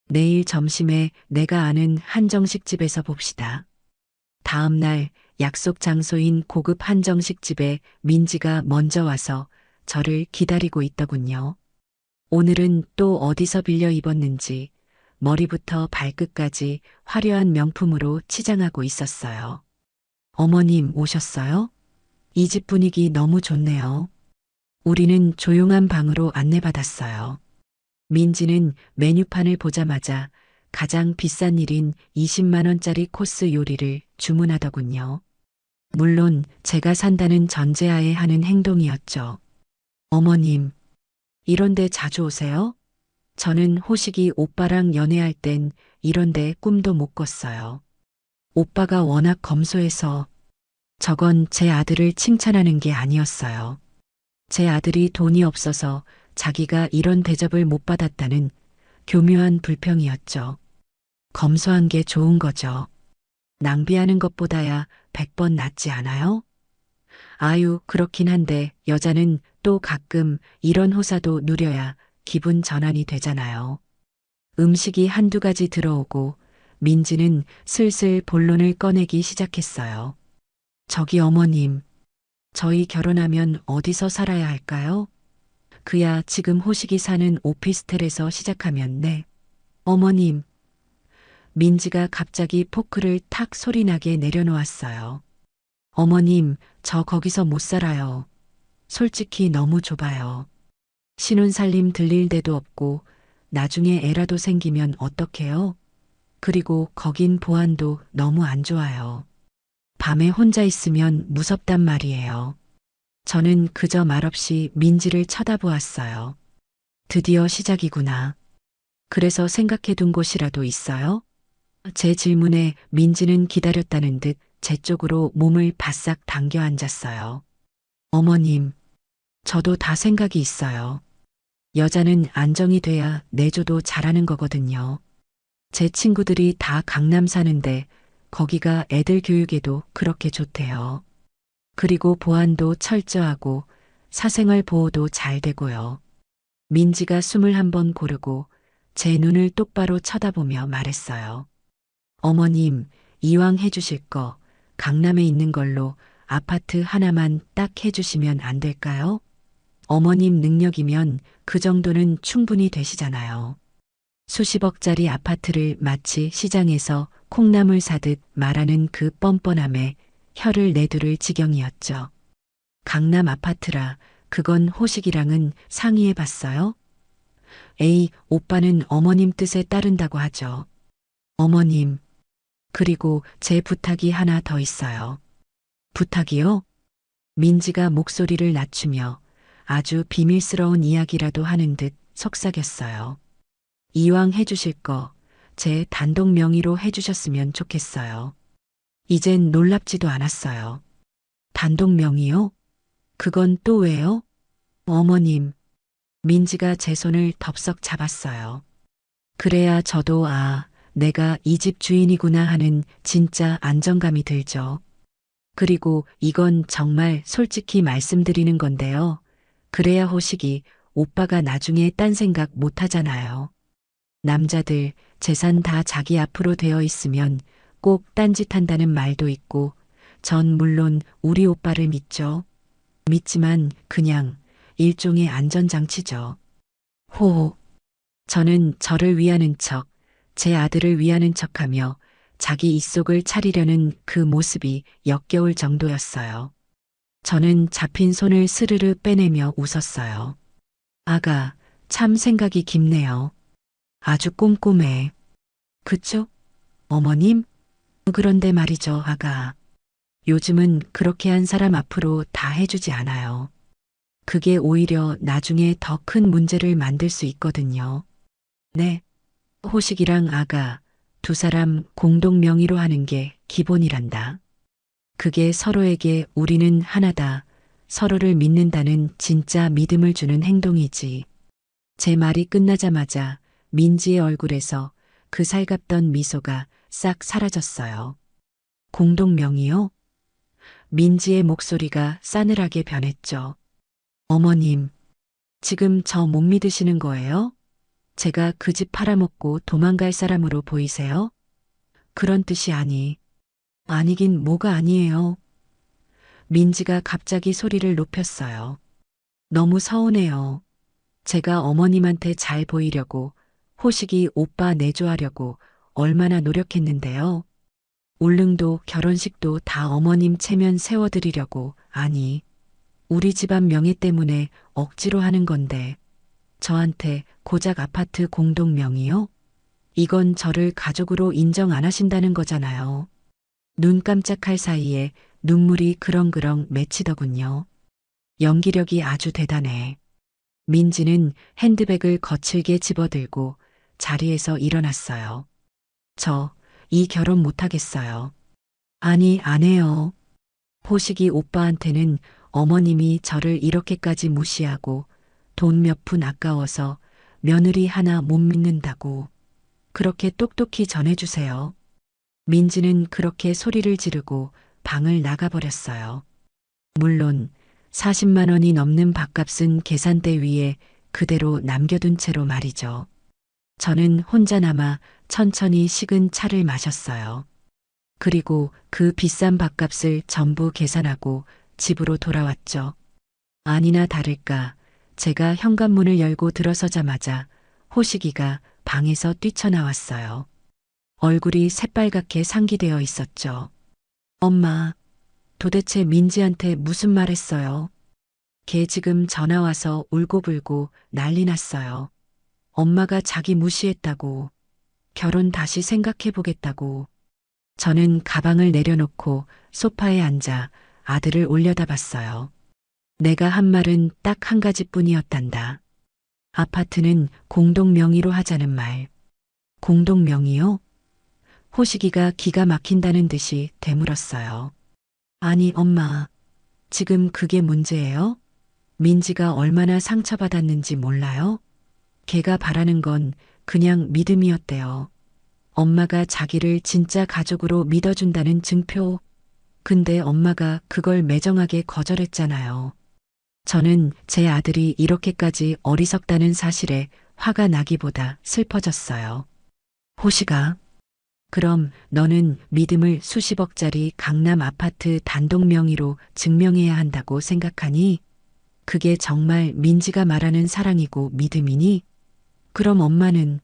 S2: 내일 점심에 내가 아는 한정식집에서 봅시다. 다음 날 약속 장소인 고급 한정식집에 민지가 먼저 와서 저를 기다리고 있더군요. 오늘은 또 어디서 빌려 입었는지 머리부터 발끝까지 화려한 명품으로 치장하고 있었어요. 어머님 오셨어요? 이 집 분위기 너무 좋네요. 우리는 조용한 방으로 안내받았어요. 민지는 메뉴판을 보자마자 가장 비싼 일인 20만 원짜리 코스 요리를 주문하더군요. 물론 제가 산다는 전제하에 하는 행동이었죠. 어머님, 이런데 자주 오세요? 저는 호식이 오빠랑 연애할 땐 이런데 꿈도 못 꿨어요. 오빠가 워낙 검소해서 저건 제 아들을 칭찬하는 게 아니었어요. 제 아들이 돈이 없어서 자기가 이런 대접을 못 받았다는 교묘한 불평이었죠. 검소한 게 좋은 거죠. 낭비하는 것보다야 100번 낫지 않아요? 아유, 그렇긴 한데 여자는 또 가끔 이런 호사도 누려야 기분 전환이 되잖아요. 음식이 한두 가지 들어오고 민지는 슬슬 본론을 꺼내기 시작했어요. 저기 어머님, 저희 결혼하면 어디서 살아야 할까요? 그야 지금 호식이 사는 오피스텔에서 시작하면 네. 어머님, 민지가 갑자기 포크를 탁 소리나게 내려놓았어요. 어머님, 저 거기서 못 살아요. 솔직히 너무 좁아요. 신혼살림 들릴 데도 없고 나중에 애라도 생기면 어떡해요? 그리고 거긴 보안도 너무 안 좋아요. 밤에 혼자 있으면 무섭단 말이에요. 저는 그저 말없이 민지를 쳐다보았어요. 드디어 시작이구나. 그래서 생각해둔 곳이라도 있어요? 제 질문에 민지는 기다렸다는 듯 제 쪽으로 몸을 바싹 당겨 앉았어요. 어머님, 저도 다 생각이 있어요. 여자는 안정이 돼야 내조도 잘하는 거거든요. 제 친구들이 다 강남 사는데 거기가 애들 교육에도 그렇게 좋대요. 그리고 보안도 철저하고 사생활 보호도 잘 되고요. 민지가 숨을 한번 고르고 제 눈을 똑바로 쳐다보며 말했어요. 어머님, 이왕 해주실 거 강남에 있는 걸로 아파트 하나만 딱 해주시면 안 될까요? 어머님 능력이면 그 정도는 충분히 되시잖아요. 수십억짜리 아파트를 마치 시장에서 콩나물 사듯 말하는 그 뻔뻔함에 혀를 내두를 지경이었죠. 강남 아파트라 그건 호식이랑은 상의해 봤어요? 에이, 오빠는 어머님 뜻에 따른다고 하죠. 어머님, 그리고 제 부탁이 하나 더 있어요. 부탁이요? 민지가 목소리를 낮추며 아주 비밀스러운 이야기라도 하는 듯 속삭였어요. 이왕 해주실 거 제 단독 명의로 해주셨으면 좋겠어요. 이젠 놀랍지도 않았어요. 단독 명의요? 그건 또 왜요? 어머님, 민지가 제 손을 덥석 잡았어요. 그래야 저도 내가 이 집 주인이구나 하는 진짜 안정감이 들죠. 그리고 이건 정말 솔직히 말씀드리는 건데요. 그래야 호식이 오빠가 나중에 딴 생각 못 하잖아요. 남자들 재산 다 자기 앞으로 되어 있으면 꼭 딴짓한다는 말도 있고 전 물론 우리 오빠를 믿죠. 믿지만 그냥 일종의 안전장치죠. 호호. 저는 저를 위하는 척, 제 아들을 위하는 척하며 자기 입속을 차리려는 그 모습이 역겨울 정도였어요. 저는 잡힌 손을 스르르 빼내며 웃었어요. 아가, 참 생각이 깊네요. 아주 꼼꼼해. 그쵸? 어머님? 그런데 말이죠, 아가. 요즘은 그렇게 한 사람 앞으로 다 해주지 않아요. 그게 오히려 나중에 더 큰 문제를 만들 수 있거든요. 네. 호식이랑 아가, 두 사람 공동 명의로 하는 게 기본이란다. 그게 서로에게 우리는 하나다, 서로를 믿는다는 진짜 믿음을 주는 행동이지. 제 말이 끝나자마자 민지의 얼굴에서 그 살갑던 미소가 싹 사라졌어요. 공동 명의요? 민지의 목소리가 싸늘하게 변했죠. 어머님, 지금 저 못 믿으시는 거예요? 제가 그 집 팔아먹고 도망갈 사람으로 보이세요? 그런 뜻이 아니긴 뭐가 아니에요. 민지가 갑자기 소리를 높였어요. 너무 서운해요. 제가 어머님한테 잘 보이려고 호식이 오빠 내조하려고 얼마나 노력했는데요. 울릉도 결혼식도 다 어머님 체면 세워드리려고 우리 집안 명예 때문에 억지로 하는 건데 저한테 고작 아파트 공동 명의요? 이건 저를 가족으로 인정 안 하신다는 거잖아요. 눈 깜짝할 사이에 눈물이 그렁그렁 맺히더군요. 연기력이 아주 대단해. 민지는 핸드백을 거칠게 집어들고 자리에서 일어났어요. 저, 이 결혼 못하겠어요. 아니, 안 해요. 호식이 오빠한테는 어머님이 저를 이렇게까지 무시하고 돈 몇 푼 아까워서 며느리 하나 못 믿는다고 그렇게 똑똑히 전해주세요. 민지는 그렇게 소리를 지르고 방을 나가버렸어요. 물론 40만 원이 넘는 밥값은 계산대 위에 그대로 남겨둔 채로 말이죠. 저는 혼자 남아 천천히 식은 차를 마셨어요. 그리고 그 비싼 밥값을 전부 계산하고 집으로 돌아왔죠. 아니나 다를까 제가 현관문을 열고 들어서자마자 호식이가 방에서 뛰쳐나왔어요. 얼굴이 새빨갛게 상기되어 있었죠. 엄마, 도대체 민지한테 무슨 말 했어요? 걔 지금 전화 와서 울고불고 난리 났어요. 엄마가 자기 무시했다고, 결혼 다시 생각해보겠다고. 저는 가방을 내려놓고 소파에 앉아 아들을 올려다봤어요. 내가 한 말은 딱 한 가지뿐이었단다. 아파트는 공동 명의로 하자는 말. 공동 명의요? 호식이가 기가 막힌다는 듯이 되물었어요. 아니, 엄마. 지금 그게 문제예요? 민지가 얼마나 상처받았는지 몰라요? 걔가 바라는 건 그냥 믿음이었대요. 엄마가 자기를 진짜 가족으로 믿어준다는 증표. 근데 엄마가 그걸 매정하게 거절했잖아요. 저는 제 아들이 이렇게까지 어리석다는 사실에 화가 나기보다 슬퍼졌어요. 호시가, 그럼 너는 믿음을 수십억짜리 강남 아파트 단독 명의로 증명해야 한다고 생각하니? 그게 정말 민지가 말하는 사랑이고 믿음이니? 그럼 엄마는?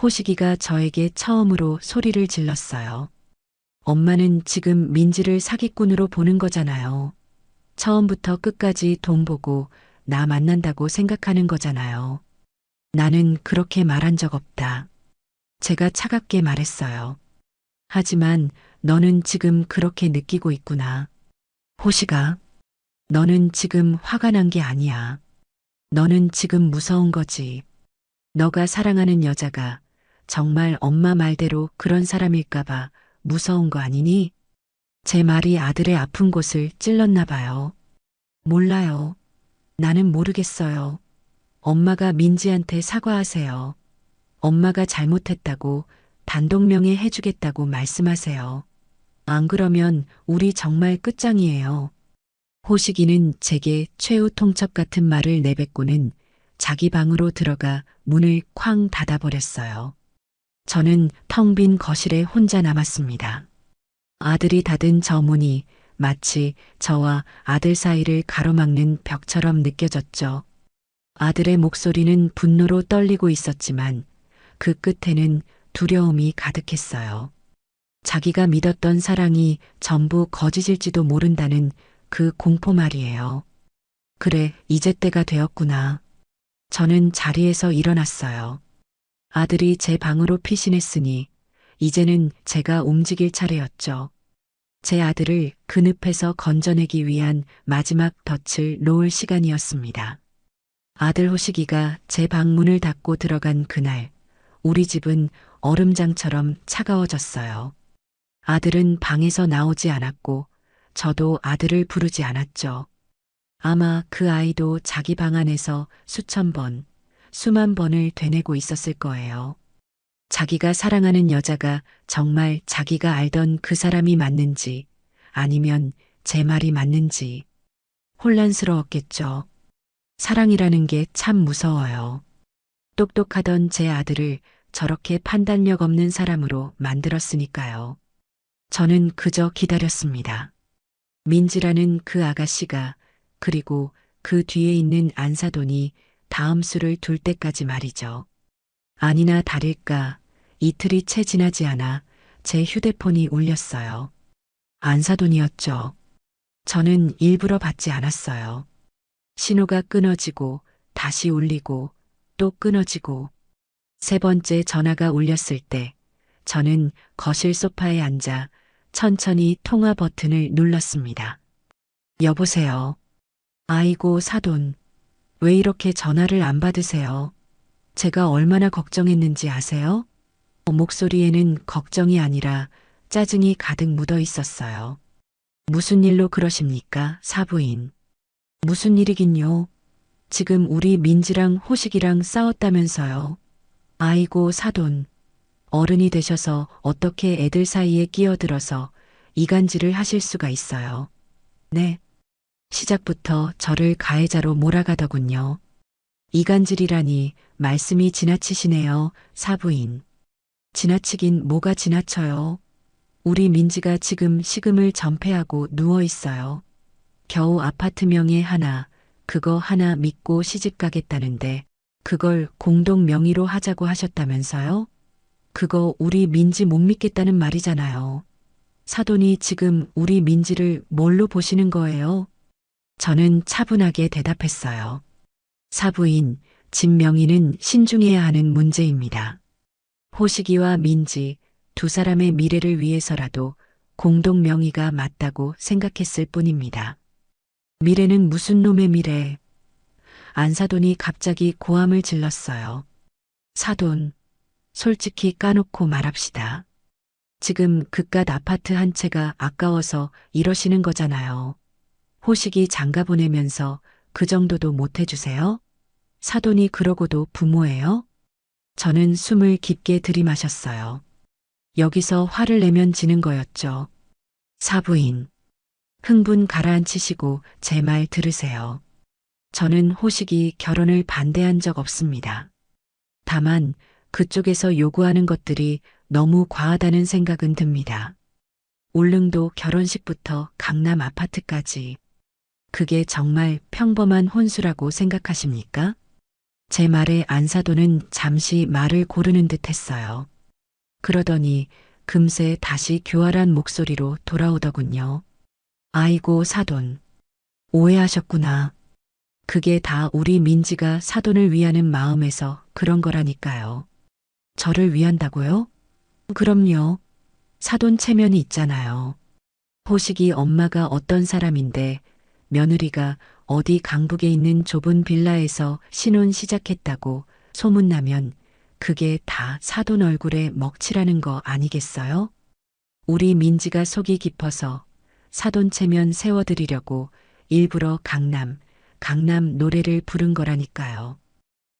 S2: 호식이가 저에게 처음으로 소리를 질렀어요. 엄마는 지금 민지를 사기꾼으로 보는 거잖아요. 처음부터 끝까지 돈 보고 나 만난다고 생각하는 거잖아요. 나는 그렇게 말한 적 없다. 제가 차갑게 말했어요. 하지만 너는 지금 그렇게 느끼고 있구나. 호시가, 너는 지금 화가 난 게 아니야. 너는 지금 무서운 거지. 너가 사랑하는 여자가 정말 엄마 말대로 그런 사람일까봐 무서운 거 아니니? 제 말이 아들의 아픈 곳을 찔렀나 봐요. 몰라요. 나는 모르겠어요. 엄마가 민지한테 사과하세요. 엄마가 잘못했다고 단독명예 해주겠다고 말씀하세요. 안 그러면 우리 정말 끝장이에요. 호식이는 제게 최후 통첩 같은 말을 내뱉고는 자기 방으로 들어가 문을 쾅 닫아버렸어요. 저는 텅 빈 거실에 혼자 남았습니다. 아들이 닫은 저 문이 마치 저와 아들 사이를 가로막는 벽처럼 느껴졌죠. 아들의 목소리는 분노로 떨리고 있었지만 그 끝에는 두려움이 가득했어요. 자기가 믿었던 사랑이 전부 거짓일지도 모른다는 그 공포 말이에요. 그래, 이제 때가 되었구나. 저는 자리에서 일어났어요. 아들이 제 방으로 피신했으니 이제는 제가 움직일 차례였죠. 제 아들을 그 늪에서 건져내기 위한 마지막 덫을 놓을 시간이었습니다. 아들 호식이가 제 방문을 닫고 들어간 그날, 우리 집은 얼음장처럼 차가워졌어요. 아들은 방에서 나오지 않았고, 저도 아들을 부르지 않았죠. 아마 그 아이도 자기 방 안에서 수천 번, 수만 번을 되뇌고 있었을 거예요. 자기가 사랑하는 여자가 정말 자기가 알던 그 사람이 맞는지, 아니면 제 말이 맞는지 혼란스러웠겠죠. 사랑이라는 게 참 무서워요. 똑똑하던 제 아들을 저렇게 판단력 없는 사람으로 만들었으니까요. 저는 그저 기다렸습니다. 민지라는 그 아가씨가, 그리고 그 뒤에 있는 안사돈이 다음 수를 둘 때까지 말이죠. 아니나 다를까 이틀이 채 지나지 않아 제 휴대폰이 울렸어요. 안사돈이었죠. 저는 일부러 받지 않았어요. 신호가 끊어지고 다시 울리고 또 끊어지고 세 번째 전화가 울렸을 때 저는 거실 소파에 앉아 천천히 통화 버튼을 눌렀습니다. 여보세요. 아이고, 사돈. 왜 이렇게 전화를 안 받으세요? 제가 얼마나 걱정했는지 아세요? 목소리에는 걱정이 아니라 짜증이 가득 묻어 있었어요. 무슨 일로 그러십니까, 사부인? 무슨 일이긴요? 지금 우리 민지랑 호식이랑 싸웠다면서요. 아이고, 사돈. 어른이 되셔서 어떻게 애들 사이에 끼어들어서 이간질을 하실 수가 있어요. 네. 시작부터 저를 가해자로 몰아가더군요. 이간질이라니 말씀이 지나치시네요, 사부인. 지나치긴 뭐가 지나쳐요. 우리 민지가 지금 식음을 전폐하고 누워 있어요. 겨우 아파트 명의 하나, 그거 하나 믿고 시집 가겠다는데 그걸 공동 명의로 하자고 하셨다면서요? 그거 우리 민지 못 믿겠다는 말이잖아요. 사돈이 지금 우리 민지를 뭘로 보시는 거예요? 저는 차분하게 대답했어요. 사부인, 집 명의는 신중해야 하는 문제입니다. 호식이와 민지 두 사람의 미래를 위해서라도 공동 명의가 맞다고 생각했을 뿐입니다. 미래는 무슨 놈의 미래? 안사돈이 갑자기 고함을 질렀어요. 사돈, 솔직히 까놓고 말합시다. 지금 그깟 아파트 한 채가 아까워서 이러시는 거잖아요. 호식이 장가 보내면서 그 정도도 못 해주세요? 사돈이 그러고도 부모예요? 저는 숨을 깊게 들이마셨어요. 여기서 화를 내면 지는 거였죠. 사부인. 흥분 가라앉히시고 제 말 들으세요. 저는 호식이 결혼을 반대한 적 없습니다. 다만 그쪽에서 요구하는 것들이 너무 과하다는 생각은 듭니다. 울릉도 결혼식부터 강남 아파트까지. 그게 정말 평범한 혼수라고 생각하십니까? 제 말에 안사돈은 잠시 말을 고르는 듯 했어요. 그러더니 금세 다시 교활한 목소리로 돌아오더군요. 아이고, 사돈. 오해하셨구나. 그게 다 우리 민지가 사돈을 위하는 마음에서 그런 거라니까요. 저를 위한다고요? 그럼요. 사돈 체면이 있잖아요. 호식이 엄마가 어떤 사람인데 며느리가 어디 강북에 있는 좁은 빌라에서 신혼 시작했다고 소문나면 그게 다 사돈 얼굴에 먹칠하는 거 아니겠어요? 우리 민지가 속이 깊어서 사돈 체면 세워드리려고 일부러 강남 노래를 부른 거라니까요.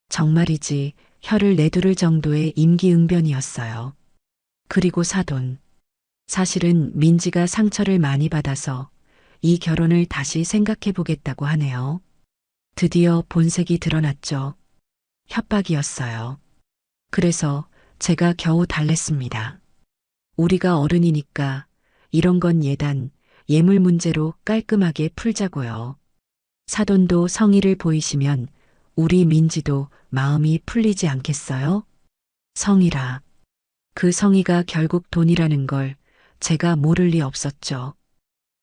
S2: 정말이지 혀를 내두를 정도의 임기응변이었어요. 그리고 사돈. 사실은 민지가 상처를 많이 받아서 이 결혼을 다시 생각해 보겠다고 하네요. 드디어 본색이 드러났죠. 협박이었어요. 그래서 제가 겨우 달랬습니다. 우리가 어른이니까 이런 건 예물 문제로 깔끔하게 풀자고요. 사돈도 성의를 보이시면 우리 민지도 마음이 풀리지 않겠어요? 성의라. 그 성의가 결국 돈이라는 걸 제가 모를 리 없었죠.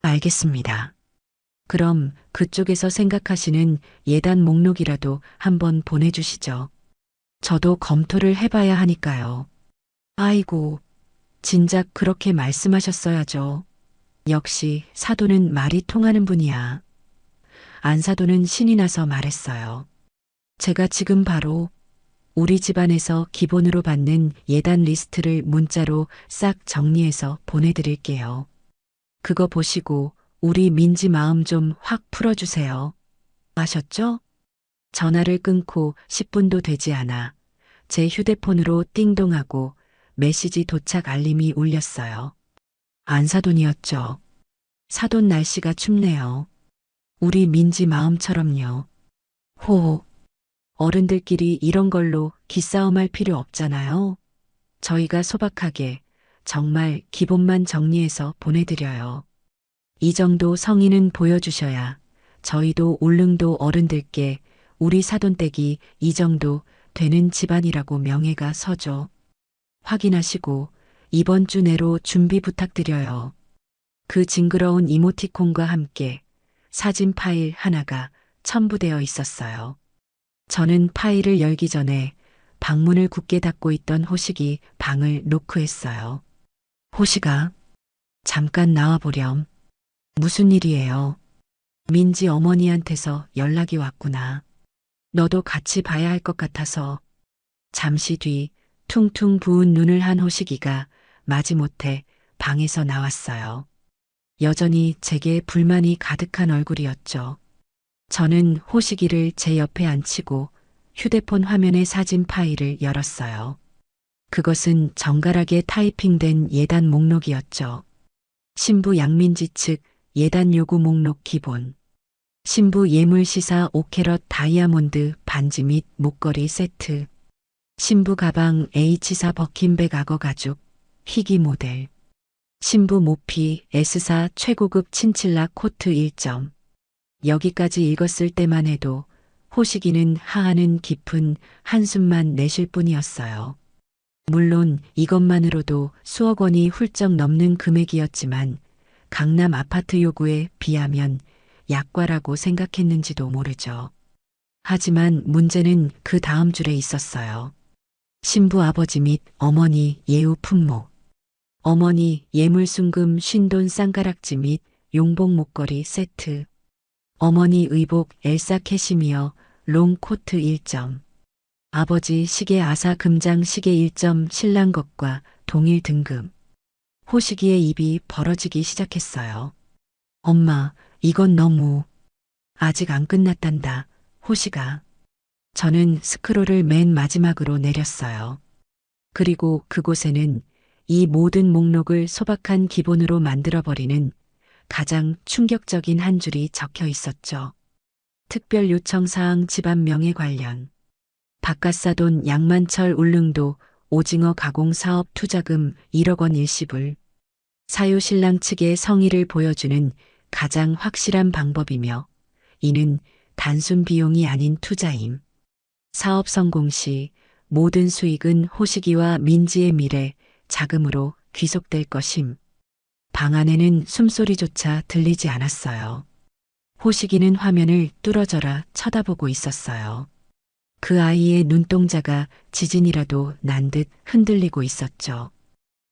S2: 알겠습니다. 그럼 그쪽에서 생각하시는 예단 목록이라도 한번 보내주시죠. 저도 검토를 해봐야 하니까요. 아이고, 진작 그렇게 말씀하셨어야죠. 역시 사돈은 말이 통하는 분이야. 안사돈은 신이 나서 말했어요. 제가 지금 바로 우리 집안에서 기본으로 받는 예단 리스트를 문자로 싹 정리해서 보내드릴게요. 그거 보시고 우리 민지 마음 좀 확 풀어주세요. 아셨죠? 전화를 끊고 10분도 되지 않아 제 휴대폰으로 띵동하고 메시지 도착 알림이 울렸어요. 안사돈이었죠. 사돈 날씨가 춥네요. 우리 민지 마음처럼요. 호호. 어른들끼리 이런 걸로 기싸움할 필요 없잖아요. 저희가 소박하게 정말 기본만 정리해서 보내드려요. 이 정도 성의는 보여주셔야 저희도 울릉도 어른들께 우리 사돈댁이 이 정도 되는 집안이라고 명예가 서죠. 확인하시고 이번 주 내로 준비 부탁드려요. 그 징그러운 이모티콘과 함께 사진 파일 하나가 첨부되어 있었어요. 저는 파일을 열기 전에 방문을 굳게 닫고 있던 호식이 방을 노크했어요. 호식아, 잠깐 나와보렴. 무슨 일이에요? 민지 어머니한테서 연락이 왔구나. 너도 같이 봐야 할 것 같아서. 잠시 뒤 퉁퉁 부은 눈을 한 호식이가 마지못해 방에서 나왔어요. 여전히 제게 불만이 가득한 얼굴이었죠. 저는 호식이를 제 옆에 앉히고 휴대폰 화면의 사진 파일을 열었어요. 그것은 정갈하게 타이핑된 예단 목록이었죠. 신부 양민지 측 예단 요구 목록 기본. 신부 예물시사 5캐럿 다이아몬드 반지 및 목걸이 세트. 신부 가방 H사 버킨백 악어 가죽, 희귀 모델. 신부 모피 S사 최고급 친칠락 코트 1점. 여기까지 읽었을 때만 해도 호식이는 하하는 깊은 한숨만 내쉴 뿐이었어요. 물론 이것만으로도 수억 원이 훌쩍 넘는 금액이었지만 강남 아파트 요구에 비하면 약과라고 생각했는지도 모르죠. 하지만 문제는 그 다음 줄에 있었어요. 신부 아버지 및 어머니 예우 품목. 어머니 예물순금 쉰돈 쌍가락지 및 용복 목걸이 세트. 어머니 의복 엘사 캐시미어 롱 코트 1점. 아버지 시계 아사 금장 시계 1점 신랑 것과 동일 등급. 호식이의 입이 벌어지기 시작했어요. 엄마, 이건 너무. 아직 안 끝났단다, 호식아. 저는 스크롤을 맨 마지막으로 내렸어요. 그리고 그곳에는 이 모든 목록을 소박한 기본으로 만들어버리는 가장 충격적인 한 줄이 적혀 있었죠. 특별 요청 사항 집안 명예 관련. 바깥사돈 양만철 울릉도 오징어 가공 사업 투자금 1억 원 일시불. 사유 신랑 측의 성의를 보여주는 가장 확실한 방법이며 이는 단순 비용이 아닌 투자임. 사업 성공 시 모든 수익은 호식이와 민지의 미래 자금으로 귀속될 것임. 방 안에는 숨소리조차 들리지 않았어요. 호식이는 화면을 뚫어져라 쳐다보고 있었어요. 그 아이의 눈동자가 지진이라도 난 듯 흔들리고 있었죠.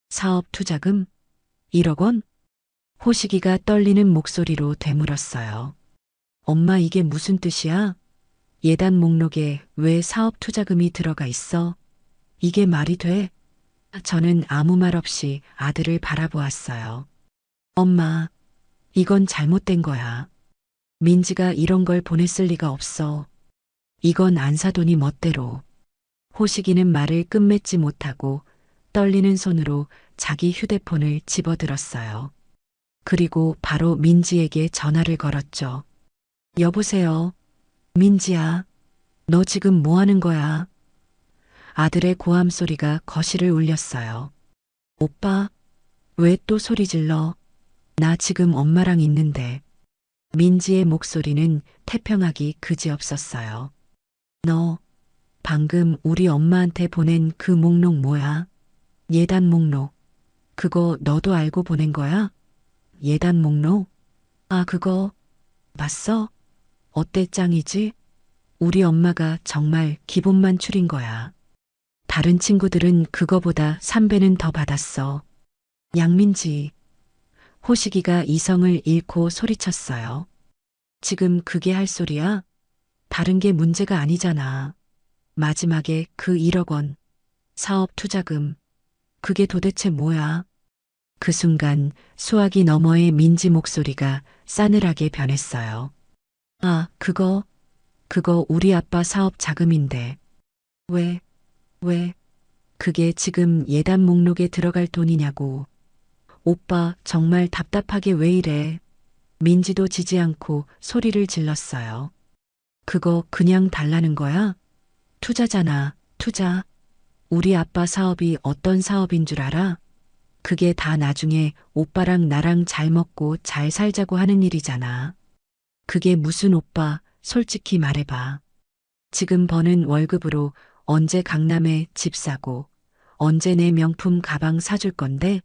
S2: 사업 투자금 1억 원? 호식이가 떨리는 목소리로 되물었어요. 엄마 이게 무슨 뜻이야? 예단 목록에 왜 사업 투자금이 들어가 있어? 이게 말이 돼? 저는 아무 말 없이 아들을 바라보았어요. 엄마, 이건 잘못된 거야. 민지가 이런 걸 보냈을 리가 없어. 이건 안사돈이 멋대로. 호식이는 말을 끝맺지 못하고 떨리는 손으로 자기 휴대폰을 집어들었어요. 그리고 바로 민지에게 전화를 걸었죠. 여보세요. 민지야, 너 지금 뭐 하는 거야? 아들의 고함 소리가 거실을 울렸어요. 오빠, 왜 또 소리 질러? 나 지금 엄마랑 있는데. 민지의 목소리는 태평하기 그지없었어요. 너 방금 우리 엄마한테 보낸 그 목록 뭐야? 예단 목록. 그거 너도 알고 보낸 거야? 예단 목록? 아, 그거 봤어? 어때 짱이지? 우리 엄마가 정말 기본만 추린 거야. 다른 친구들은 그거보다 3배는 더 받았어. 양민지. 호식이가 이성을 잃고 소리쳤어요. 지금 그게 할 소리야? 다른 게 문제가 아니잖아. 마지막에 그 1억 원. 사업 투자금. 그게 도대체 뭐야? 그 순간 수화기 너머의 민지 목소리가 싸늘하게 변했어요. 아, 그거 우리 아빠 사업 자금인데. 왜? 그게 지금 예단 목록에 들어갈 돈이냐고. 오빠 정말 답답하게 왜 이래. 민지도 지지 않고 소리를 질렀어요. 그거 그냥 달라는 거야? 투자잖아, 투자. 우리 아빠 사업이 어떤 사업인 줄 알아? 그게 다 나중에 오빠랑 나랑 잘 먹고 잘 살자고 하는 일이잖아. 그게 무슨 오빠, 솔직히 말해봐. 지금 버는 월급으로 언제 강남에 집 사고, 언제 내 명품 가방 사줄 건데?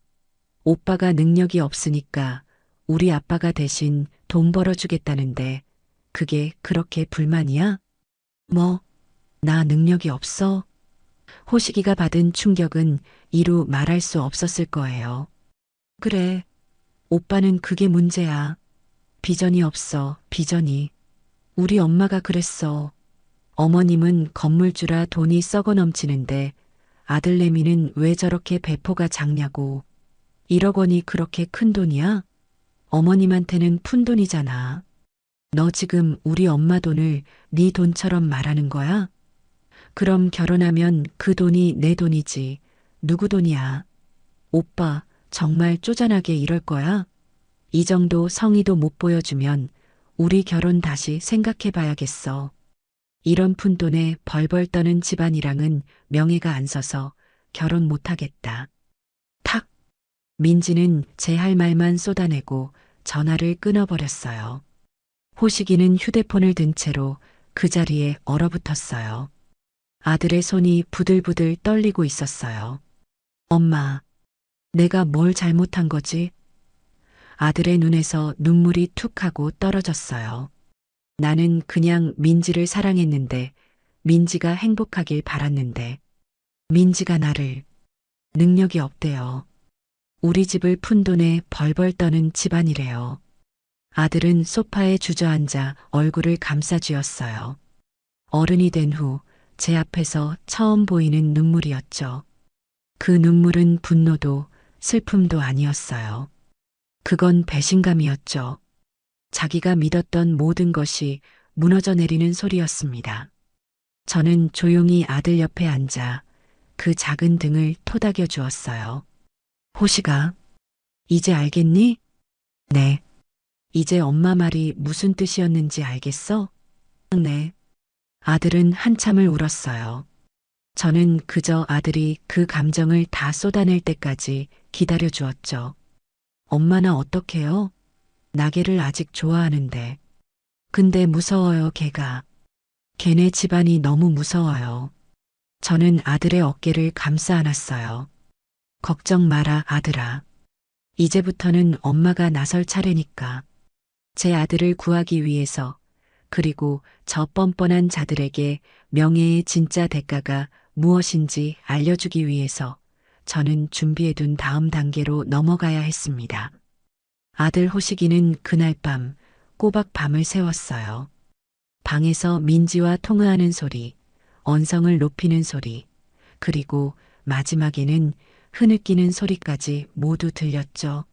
S2: 오빠가 능력이 없으니까 우리 아빠가 대신 돈 벌어주겠다는데 그게 그렇게 불만이야? 뭐, 나 능력이 없어? 호식이가 받은 충격은 이루 말할 수 없었을 거예요. 그래, 오빠는 그게 문제야. 비전이 없어, 비전이. 우리 엄마가 그랬어. 어머님은 건물주라 돈이 썩어 넘치는데 아들내미는 왜 저렇게 배포가 작냐고. 1억 원이 그렇게 큰 돈이야? 어머님한테는 푼돈이잖아. 너 지금 우리 엄마 돈을 네 돈처럼 말하는 거야? 그럼 결혼하면 그 돈이 내 돈이지. 누구 돈이야? 오빠, 정말 쪼잔하게 이럴 거야? 이 정도 성의도 못 보여주면 우리 결혼 다시 생각해 봐야겠어. 이런 푼돈에 벌벌 떠는 집안이랑은 명예가 안 서서 결혼 못 하겠다. 탁! 민지는 제 할 말만 쏟아내고 전화를 끊어버렸어요. 호식이는 휴대폰을 든 채로 그 자리에 얼어붙었어요. 아들의 손이 부들부들 떨리고 있었어요. 엄마, 내가 뭘 잘못한 거지? 아들의 눈에서 눈물이 툭 하고 떨어졌어요. 나는 그냥 민지를 사랑했는데, 민지가 행복하길 바랐는데, 민지가 나를 능력이 없대요. 우리 집을 푼돈에 벌벌 떠는 집안이래요. 아들은 소파에 주저앉아 얼굴을 감싸쥐었어요. 어른이 된 후 제 앞에서 처음 보이는 눈물이었죠. 그 눈물은 분노도 슬픔도 아니었어요. 그건 배신감이었죠. 자기가 믿었던 모든 것이 무너져 내리는 소리였습니다. 저는 조용히 아들 옆에 앉아 그 작은 등을 토닥여 주었어요. 호시가, 이제 알겠니? 네. 이제 엄마 말이 무슨 뜻이었는지 알겠어? 네. 아들은 한참을 울었어요. 저는 그저 아들이 그 감정을 다 쏟아낼 때까지 기다려 주었죠. 엄마나 어떡해요? 나게를 아직 좋아하는데. 근데 무서워요, 걔가. 걔네 집안이 너무 무서워요. 저는 아들의 어깨를 감싸 안았어요. 걱정 마라, 아들아. 이제부터는 엄마가 나설 차례니까. 제 아들을 구하기 위해서, 그리고 저 뻔뻔한 자들에게 명예의 진짜 대가가 무엇인지 알려주기 위해서 저는 준비해둔 다음 단계로 넘어가야 했습니다. 아들 호식이는 그날 밤 꼬박 밤을 새웠어요. 방에서 민지와 통화하는 소리, 언성을 높이는 소리, 그리고 마지막에는 흐느끼는 소리까지 모두 들렸죠.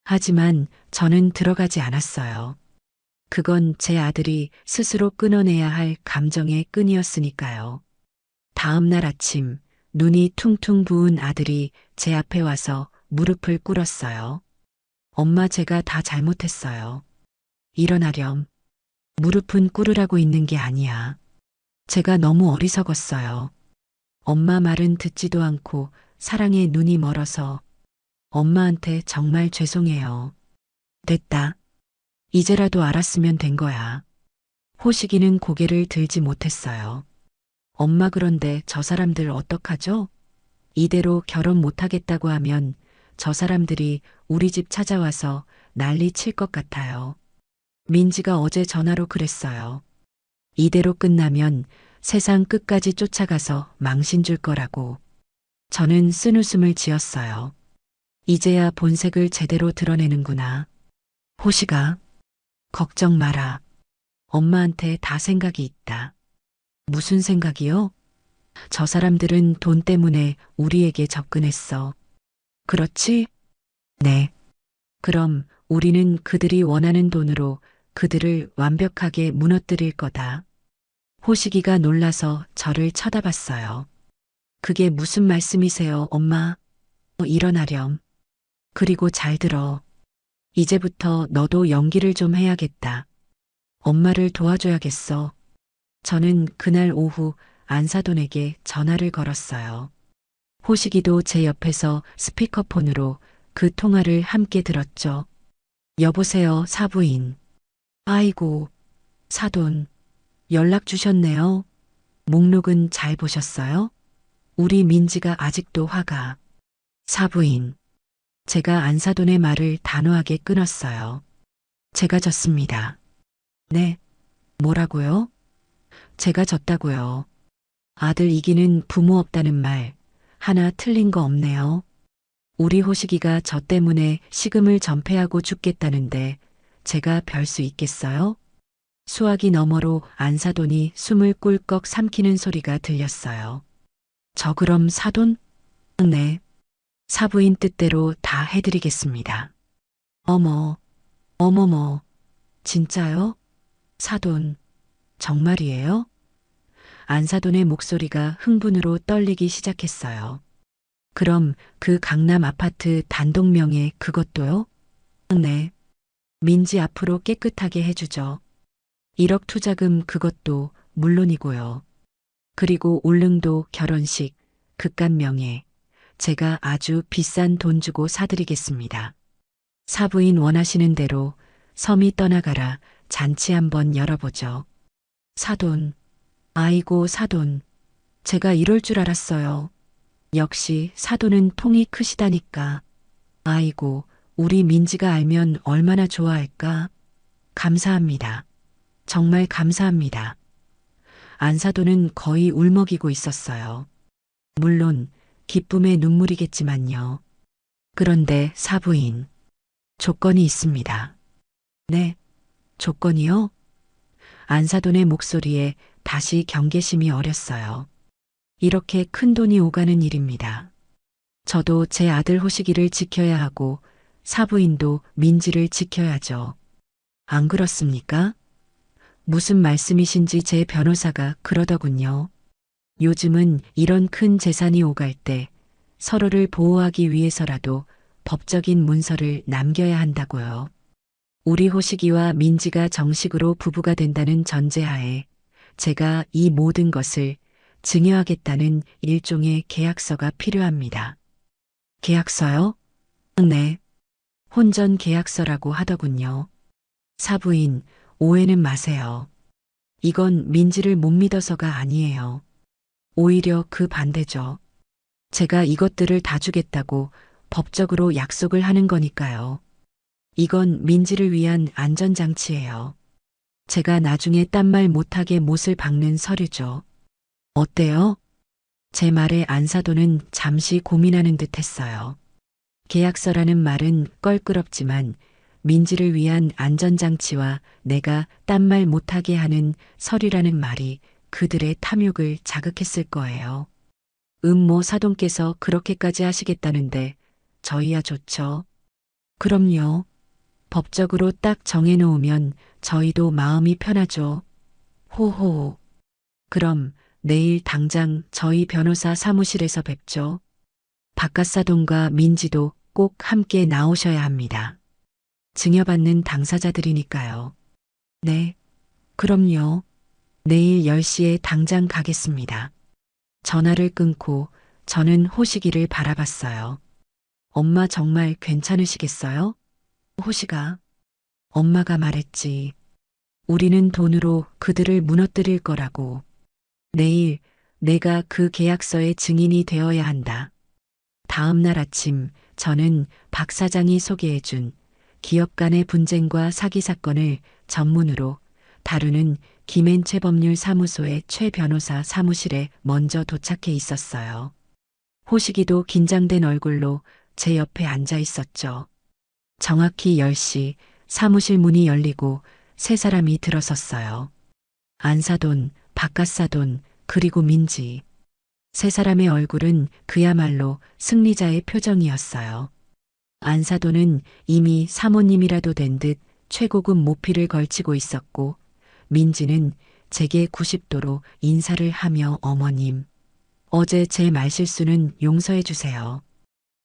S2: 하지만 저는 들어가지 않았어요. 그건 제 아들이 스스로 끊어내야 할 감정의 끈이었으니까요. 다음 날 아침, 눈이 퉁퉁 부은 아들이 제 앞에 와서 무릎을 꿇었어요. 엄마, 제가 다 잘못했어요. 일어나렴. 무릎은 꿇으라고 있는 게 아니야. 제가 너무 어리석었어요. 엄마 말은 듣지도 않고 사랑에 눈이 멀어서 엄마한테 정말 죄송해요. 됐다. 이제라도 알았으면 된 거야. 호식이는 고개를 들지 못했어요. 엄마, 그런데 저 사람들 어떡하죠? 이대로 결혼 못하겠다고 하면 저 사람들이 우리 집 찾아와서 난리 칠 것 같아요. 민지가 어제 전화로 그랬어요. 이대로 끝나면 세상 끝까지 쫓아가서 망신 줄 거라고. 저는 쓴웃음을 지었어요. 이제야 본색을 제대로 드러내는구나. 호식아, 걱정 마라. 엄마한테 다 생각이 있다. 무슨 생각이요? 저 사람들은 돈 때문에 우리에게 접근했어. 그렇지? 네. 그럼 우리는 그들이 원하는 돈으로 그들을 완벽하게 무너뜨릴 거다. 호식이가 놀라서 저를 쳐다봤어요. 그게 무슨 말씀이세요, 엄마? 일어나렴. 그리고 잘 들어. 이제부터 너도 연기를 좀 해야겠다. 엄마를 도와줘야겠어. 저는 그날 오후 안사돈에게 전화를 걸었어요. 호식이도 제 옆에서 스피커폰으로 그 통화를 함께 들었죠. 여보세요, 사부인. 아이고, 사돈. 연락 주셨네요. 목록은 잘 보셨어요? 우리 민지가 아직도 화가. 사부인. 제가 안사돈의 말을 단호하게 끊었어요. 제가 졌습니다. 네. 뭐라고요? 제가 졌다고요. 아들 이기는 부모 없다는 말 하나 틀린 거 없네요. 우리 호식이가 저 때문에 식음을 전폐하고 죽겠다는데 제가 별 수 있겠어요? 수화기 너머로 안사돈이 숨을 꿀꺽 삼키는 소리가 들렸어요. 저 그럼 사돈? 네. 사부인 뜻대로 다 해드리겠습니다. 어머, 어머머, 진짜요? 사돈, 정말이에요? 안사돈의 목소리가 흥분으로 떨리기 시작했어요. 그럼 그 강남 아파트 단독명예 그것도요? 네. 민지 앞으로 깨끗하게 해주죠. 1억 투자금 그것도 물론이고요. 그리고 울릉도 결혼식, 극간명예, 제가 아주 비싼 돈 주고 사드리겠습니다. 사부인 원하시는 대로 섬이 떠나가라 잔치 한번 열어보죠. 사돈, 아이고 사돈, 제가 이럴 줄 알았어요. 역시 사돈은 통이 크시다니까. 아이고, 우리 민지가 알면 얼마나 좋아할까? 감사합니다. 정말 감사합니다. 안사돈은 거의 울먹이고 있었어요. 물론 기쁨의 눈물이겠지만요. 그런데 사부인, 조건이 있습니다. 네, 조건이요? 안사돈의 목소리에 다시 경계심이 어렸어요. 이렇게 큰 돈이 오가는 일입니다. 저도 제 아들 호식이를 지켜야 하고 사부인도 민지를 지켜야죠. 안 그렇습니까? 무슨 말씀이신지 제 변호사가 그러더군요. 요즘은 이런 큰 재산이 오갈 때 서로를 보호하기 위해서라도 법적인 문서를 남겨야 한다고요. 우리 호식이와 민지가 정식으로 부부가 된다는 전제하에 제가 이 모든 것을 증여하겠다는 일종의 계약서가 필요합니다. 계약서요? 네. 혼전 계약서라고 하더군요. 사부인, 오해는 마세요. 이건 민지를 못 믿어서가 아니에요. 오히려 그 반대죠. 제가 이것들을 다 주겠다고 법적으로 약속을 하는 거니까요. 이건 민지를 위한 안전장치예요. 제가 나중에 딴말 못하게 못을 박는 서류죠. 어때요? 제 말에 안사돈은 잠시 고민하는 듯 했어요. 계약서라는 말은 껄끄럽지만 민지를 위한 안전장치와 내가 딴말 못하게 하는 서류라는 말이 그들의 탐욕을 자극했을 거예요. 모 사돈께서 그렇게까지 하시겠다는데 저희야 좋죠. 그럼요. 법적으로 딱 정해놓으면 저희도 마음이 편하죠. 호호. 그럼 내일 당장 저희 변호사 사무실에서 뵙죠. 박갓사돈과 민지도 꼭 함께 나오셔야 합니다. 증여받는 당사자들이니까요. 네, 그럼요. 내일 10시에 당장 가겠습니다. 전화를 끊고 저는 호식이를 바라봤어요. 엄마 정말 괜찮으시겠어요? 호식아, 엄마가 말했지. 우리는 돈으로 그들을 무너뜨릴 거라고. 내일 내가 그 계약서의 증인이 되어야 한다. 다음 날 아침 저는 박 사장이 소개해준 기업 간의 분쟁과 사기 사건을 전문으로 다루는 김앤최 법률사무소의 최 변호사 사무실에 먼저 도착해 있었어요. 호식이도 긴장된 얼굴로 제 옆에 앉아 있었죠. 정확히 10시 사무실 문이 열리고 세 사람이 들어섰어요. 안사돈, 박갓사돈, 그리고 민지. 세 사람의 얼굴은 그야말로 승리자의 표정이었어요. 안사돈은 이미 사모님이라도 된 듯 최고급 모피를 걸치고 있었고, 민지는 제게 90도로 인사를 하며 어머님, 어제 제 말실수는 용서해 주세요.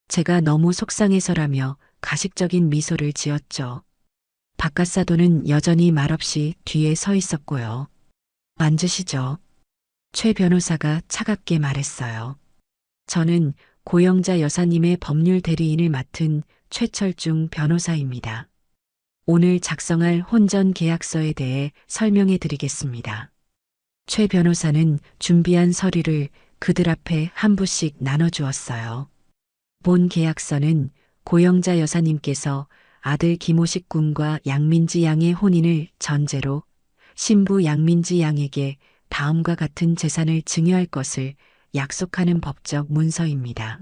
S2: 제가 너무 속상해서라며 가식적인 미소를 지었죠. 박갓사돈은 여전히 말없이 뒤에 서 있었고요. 앉으시죠. 최 변호사가 차갑게 말했어요. 저는 고영자 여사님의 법률 대리인을 맡은 최철중 변호사입니다. 오늘 작성할 혼전 계약서에 대해 설명해 드리겠습니다. 최 변호사는 준비한 서류를 그들 앞에 한 부씩 나눠주었어요. 본 계약서는 고영자 여사님께서 아들 김호식 군과 양민지 양의 혼인을 전제로 신부 양민지 양에게 다음과 같은 재산을 증여할 것을 약속하는 법적 문서입니다.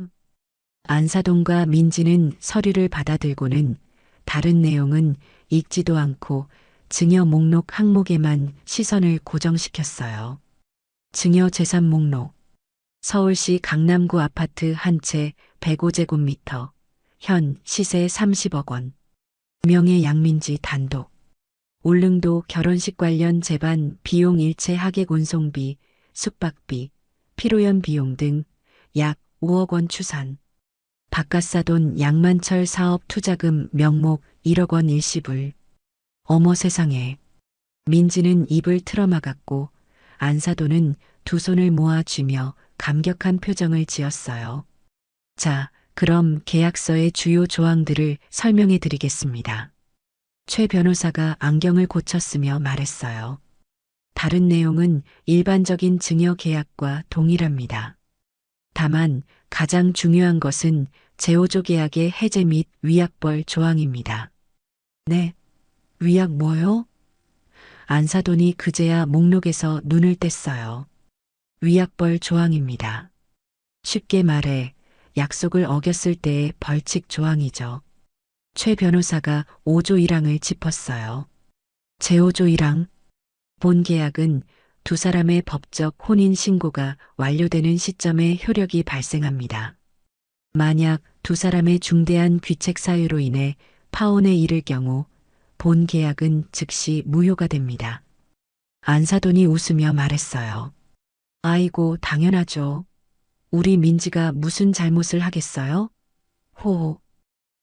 S2: 안사돈과 민지는 서류를 받아들고는 다른 내용은 읽지도 않고 증여 목록 항목에만 시선을 고정시켰어요. 증여 재산 목록. 서울시 강남구 아파트 한 채 105제곱미터. 현 시세 30억 원. 명예 양민지 단독. 울릉도 결혼식 관련 제반 비용 일체 하객 운송비, 숙박비, 피로연 비용 등 약 5억 원 추산. 바깥사돈 양만철 사업 투자금 명목 1억 원 일시불. 어머 세상에. 민지는 입을 틀어막았고 안사돈은 두 손을 모아쥐며 감격한 표정을 지었어요. 자, 그럼 계약서의 주요 조항들을 설명해 드리겠습니다. 최 변호사가 안경을 고쳤으며 말했어요. 다른 내용은 일반적인 증여 계약과 동일합니다. 다만 가장 중요한 것은 제오조 계약의 해제 및 위약벌 조항입니다. 네, 위약 뭐요? 안사돈이 그제야 목록에서 눈을 뗐어요. 위약벌 조항입니다. 쉽게 말해 약속을 어겼을 때의 벌칙 조항이죠. 최 변호사가 5조 1항을 짚었어요. 제5조 1항. 본 계약은 두 사람의 법적 혼인 신고가 완료되는 시점에 효력이 발생합니다. 만약 두 사람의 중대한 귀책 사유로 인해 파혼에 이를 경우 본 계약은 즉시 무효가 됩니다. 안사돈이 웃으며 말했어요. 아이고, 당연하죠. 우리 민지가 무슨 잘못을 하겠어요? 호호.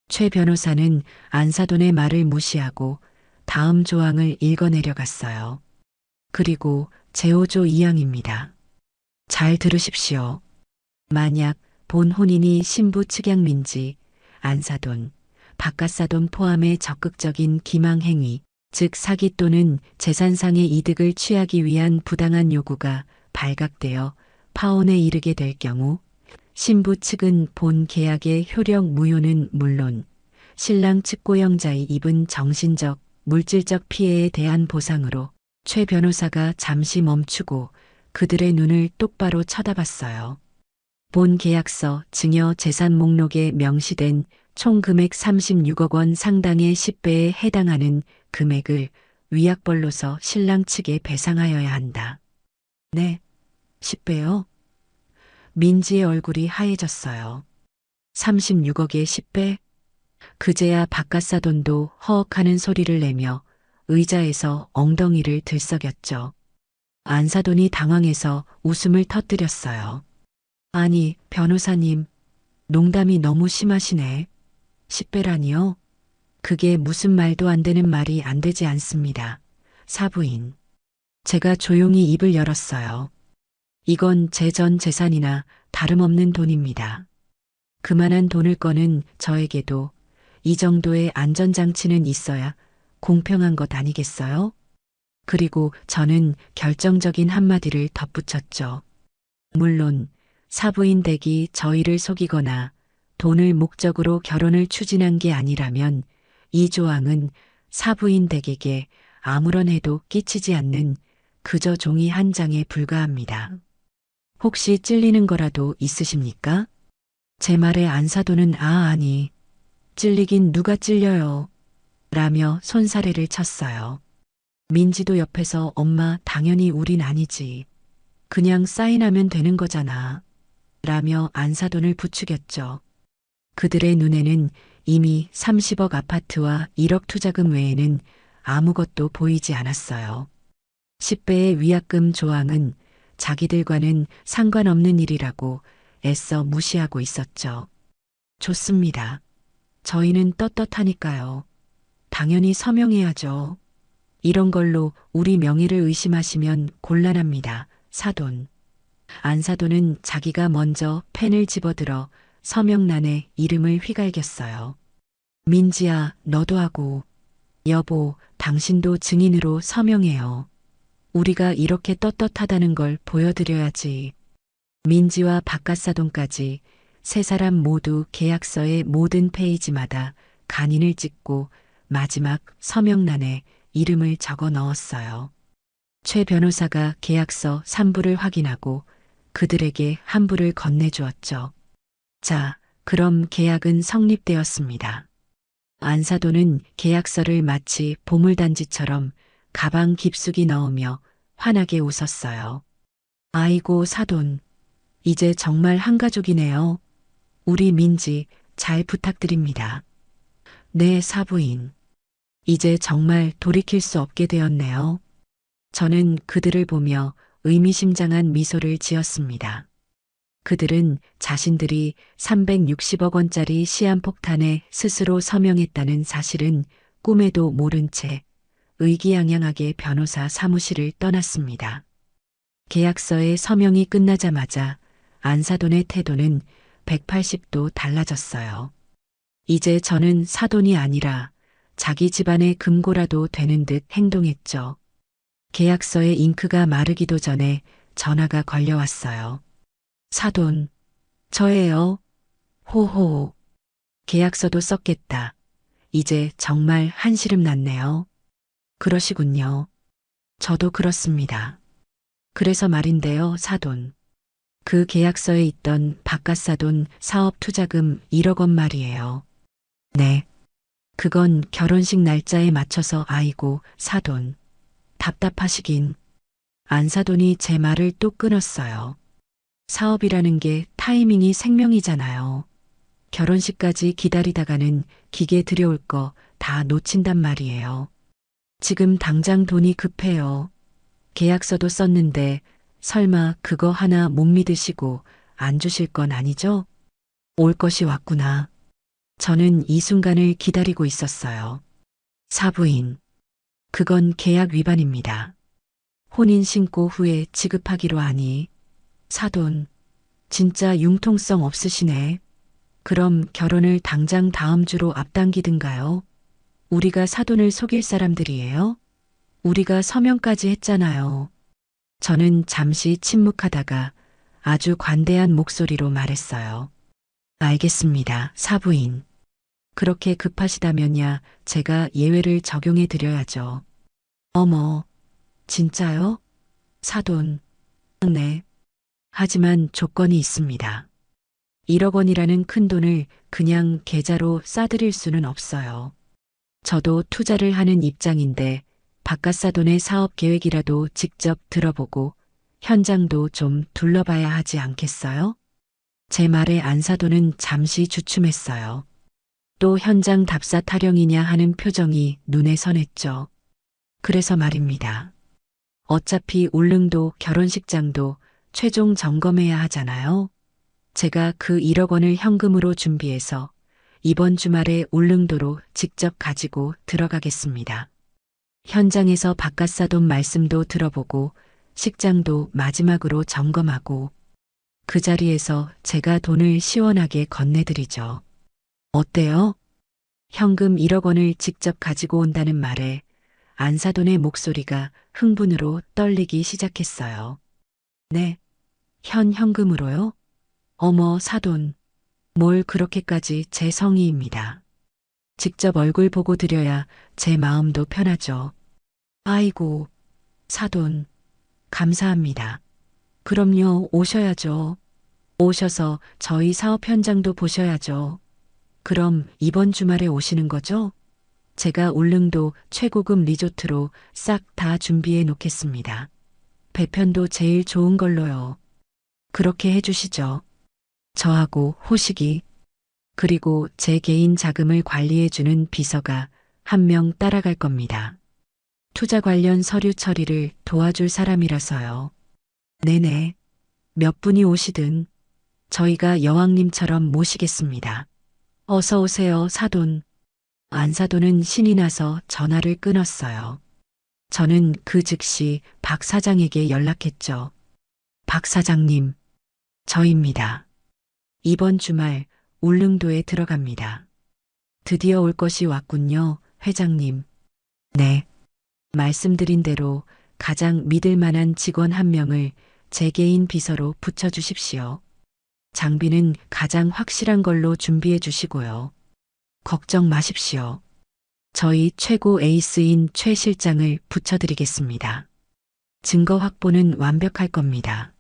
S2: 최 변호사는 안사돈의 말을 무시하고 다음 조항을 읽어내려갔어요. 그리고 제5조 2항입니다. 잘 들으십시오. 만약 본 혼인이 신부 측양 민지, 안사돈, 바깥사돈 포함의 적극적인 기망행위, 즉 사기 또는 재산상의 이득을 취하기 위한 부당한 요구가 발각되어 파혼에 이르게 될 경우 신부 측은 본 계약의 효력 무효는 물론 신랑 측 고영자의 입은 정신적, 물질적 피해에 대한 보상으로. 최 변호사가 잠시 멈추고 그들의 눈을 똑바로 쳐다봤어요. 본 계약서 증여 재산 목록에 명시된 총 금액 36억 원 상당의 10배에 해당하는 금액을 위약벌로서 신랑 측에 배상하여야 한다. 네, 10배요? 민지의 얼굴이 하얘졌어요. 36억의 10배? 그제야 바깥사돈도 허헉하는 소리를 내며 의자에서 엉덩이를 들썩였죠. 안사돈이 당황해서 웃음을 터뜨렸어요. 아니, 변호사님, 농담이 너무 심하시네. 10배라니요? 그게 무슨 말도 안 되는 말이 안 되지 않습니다. 사부인. 제가 조용히 입을 열었어요. 이건 제 전 재산이나 다름없는 돈입니다. 그만한 돈을 꺼낸 저에게도 이 정도의 안전장치는 있어야 공평한 것 아니겠어요? 그리고 저는 결정적인 한마디를 덧붙였죠. 물론 사부인 댁이 저희를 속이거나 돈을 목적으로 결혼을 추진한 게 아니라면 이 조항은 사부인 댁에게 아무런 해도 끼치지 않는 그저 종이 한 장에 불과합니다. 혹시 찔리는 거라도 있으십니까? 제 말에 안사돈은 아니, 찔리긴 누가 찔려요. 라며 손사래를 쳤어요. 민지도 옆에서 엄마 당연히 우린 아니지. 그냥 사인하면 되는 거잖아. 라며 안사돈을 부추겼죠. 그들의 눈에는 이미 30억 아파트와 1억 투자금 외에는 아무것도 보이지 않았어요. 10배의 위약금 조항은 자기들과는 상관없는 일이라고 애써 무시하고 있었죠. 좋습니다. 저희는 떳떳하니까요. 당연히 서명해야죠. 이런 걸로 우리 명예를 의심하시면 곤란합니다. 사돈. 안사돈은 자기가 먼저 펜을 집어들어 서명란에 이름을 휘갈겼어요. 민지야, 너도 하고. 여보, 당신도 증인으로 서명해요. 우리가 이렇게 떳떳하다는 걸 보여드려야지. 민지와 바깥사돈까지 세 사람 모두 계약서의 모든 페이지마다 간인을 찍고 마지막 서명란에 이름을 적어 넣었어요. 최 변호사가 계약서 3부를 확인하고 그들에게 한 부를 건네주었죠. 자, 그럼 계약은 성립되었습니다. 안사돈은 계약서를 마치 보물단지처럼 가방 깊숙이 넣으며 환하게 웃었어요. 아이고, 사돈. 이제 정말 한가족이네요. 우리 민지 잘 부탁드립니다. 네, 사부인. 이제 정말 돌이킬 수 없게 되었네요. 저는 그들을 보며 의미심장한 미소를 지었습니다. 그들은 자신들이 360억 원짜리 시한폭탄에 스스로 서명했다는 사실은 꿈에도 모른 채 의기양양하게 변호사 사무실을 떠났습니다. 계약서의 서명이 끝나자마자 안사돈의 태도는 180도 달라졌어요. 이제 저는 사돈이 아니라 자기 집안의 금고라도 되는 듯 행동했죠. 계약서의 잉크가 마르기도 전에 전화가 걸려왔어요. 사돈, 저예요. 호호. 계약서도 썼겠다. 이제 정말 한시름 났네요. 그러시군요. 저도 그렇습니다. 그래서 말인데요, 사돈. 그 계약서에 있던 바깥사돈 사업 투자금 1억 원 말이에요. 네. 그건 결혼식 날짜에 맞춰서 아이고, 사돈. 답답하시긴. 안사돈이 제 말을 또 끊었어요. 사업이라는 게 타이밍이 생명이잖아요. 결혼식까지 기다리다가는 기계 들여올 거 다 놓친단 말이에요. 지금 당장 돈이 급해요. 계약서도 썼는데 설마 그거 하나 못 믿으시고 안 주실 건 아니죠? 올 것이 왔구나. 저는 이 순간을 기다리고 있었어요. 사부인. 그건 계약 위반입니다. 혼인 신고 후에 지급하기로 하니. 사돈. 진짜 융통성 없으시네. 그럼 결혼을 당장 다음 주로 앞당기든가요? 우리가 사돈을 속일 사람들이에요? 우리가 서명까지 했잖아요. 저는 잠시 침묵하다가 아주 관대한 목소리로 말했어요. 알겠습니다, 사부인. 그렇게 급하시다면야 제가 예외를 적용해 드려야죠. 어머, 진짜요? 사돈. 네. 하지만 조건이 있습니다. 1억 원이라는 큰 돈을 그냥 계좌로 싸드릴 수는 없어요. 저도 투자를 하는 입장인데 바깥사돈의 사업 계획이라도 직접 들어보고 현장도 좀 둘러봐야 하지 않겠어요? 제 말에 안사돈은 잠시 주춤했어요. 또 현장 답사 타령이냐 하는 표정이 눈에 선했죠. 그래서 말입니다. 어차피 울릉도 결혼식장도 최종 점검해야 하잖아요. 제가 그 1억 원을 현금으로 준비해서 이번 주말에 울릉도로 직접 가지고 들어가겠습니다. 현장에서 바깥사돈 말씀도 들어보고 식장도 마지막으로 점검하고 그 자리에서 제가 돈을 시원하게 건네드리죠. 어때요? 현금 1억 원을 직접 가지고 온다는 말에 안사돈의 목소리가 흥분으로 떨리기 시작했어요. 네. 현금으로요? 어머, 사돈. 뭘 그렇게까지 제 성의입니다. 직접 얼굴 보고 드려야 제 마음도 편하죠. 아이고, 사돈. 감사합니다. 그럼요, 오셔야죠. 오셔서 저희 사업 현장도 보셔야죠. 그럼 이번 주말에 오시는 거죠? 제가 울릉도 최고급 리조트로 싹 다 준비해 놓겠습니다. 배편도 제일 좋은 걸로요. 그렇게 해주시죠. 저하고 호식이 그리고 제 개인 자금을 관리해주는 비서가 한 명 따라갈 겁니다. 투자 관련 서류 처리를 도와줄 사람이라서요. 네네. 몇 분이 오시든 저희가 여왕님처럼 모시겠습니다. 어서 오세요, 사돈. 안사돈은 신이 나서 전화를 끊었어요. 저는 그 즉시 박 사장에게 연락했죠. 박 사장님, 저입니다. 이번 주말 울릉도에 들어갑니다. 드디어 올 것이 왔군요, 회장님. 네. 말씀드린 대로 가장 믿을 만한 직원 한 명을 제 개인 비서로 붙여주십시오. 장비는 가장 확실한 걸로 준비해 주시고요. 걱정 마십시오. 저희 최고 에이스인 최 실장을 붙여드리겠습니다. 증거 확보는 완벽할 겁니다.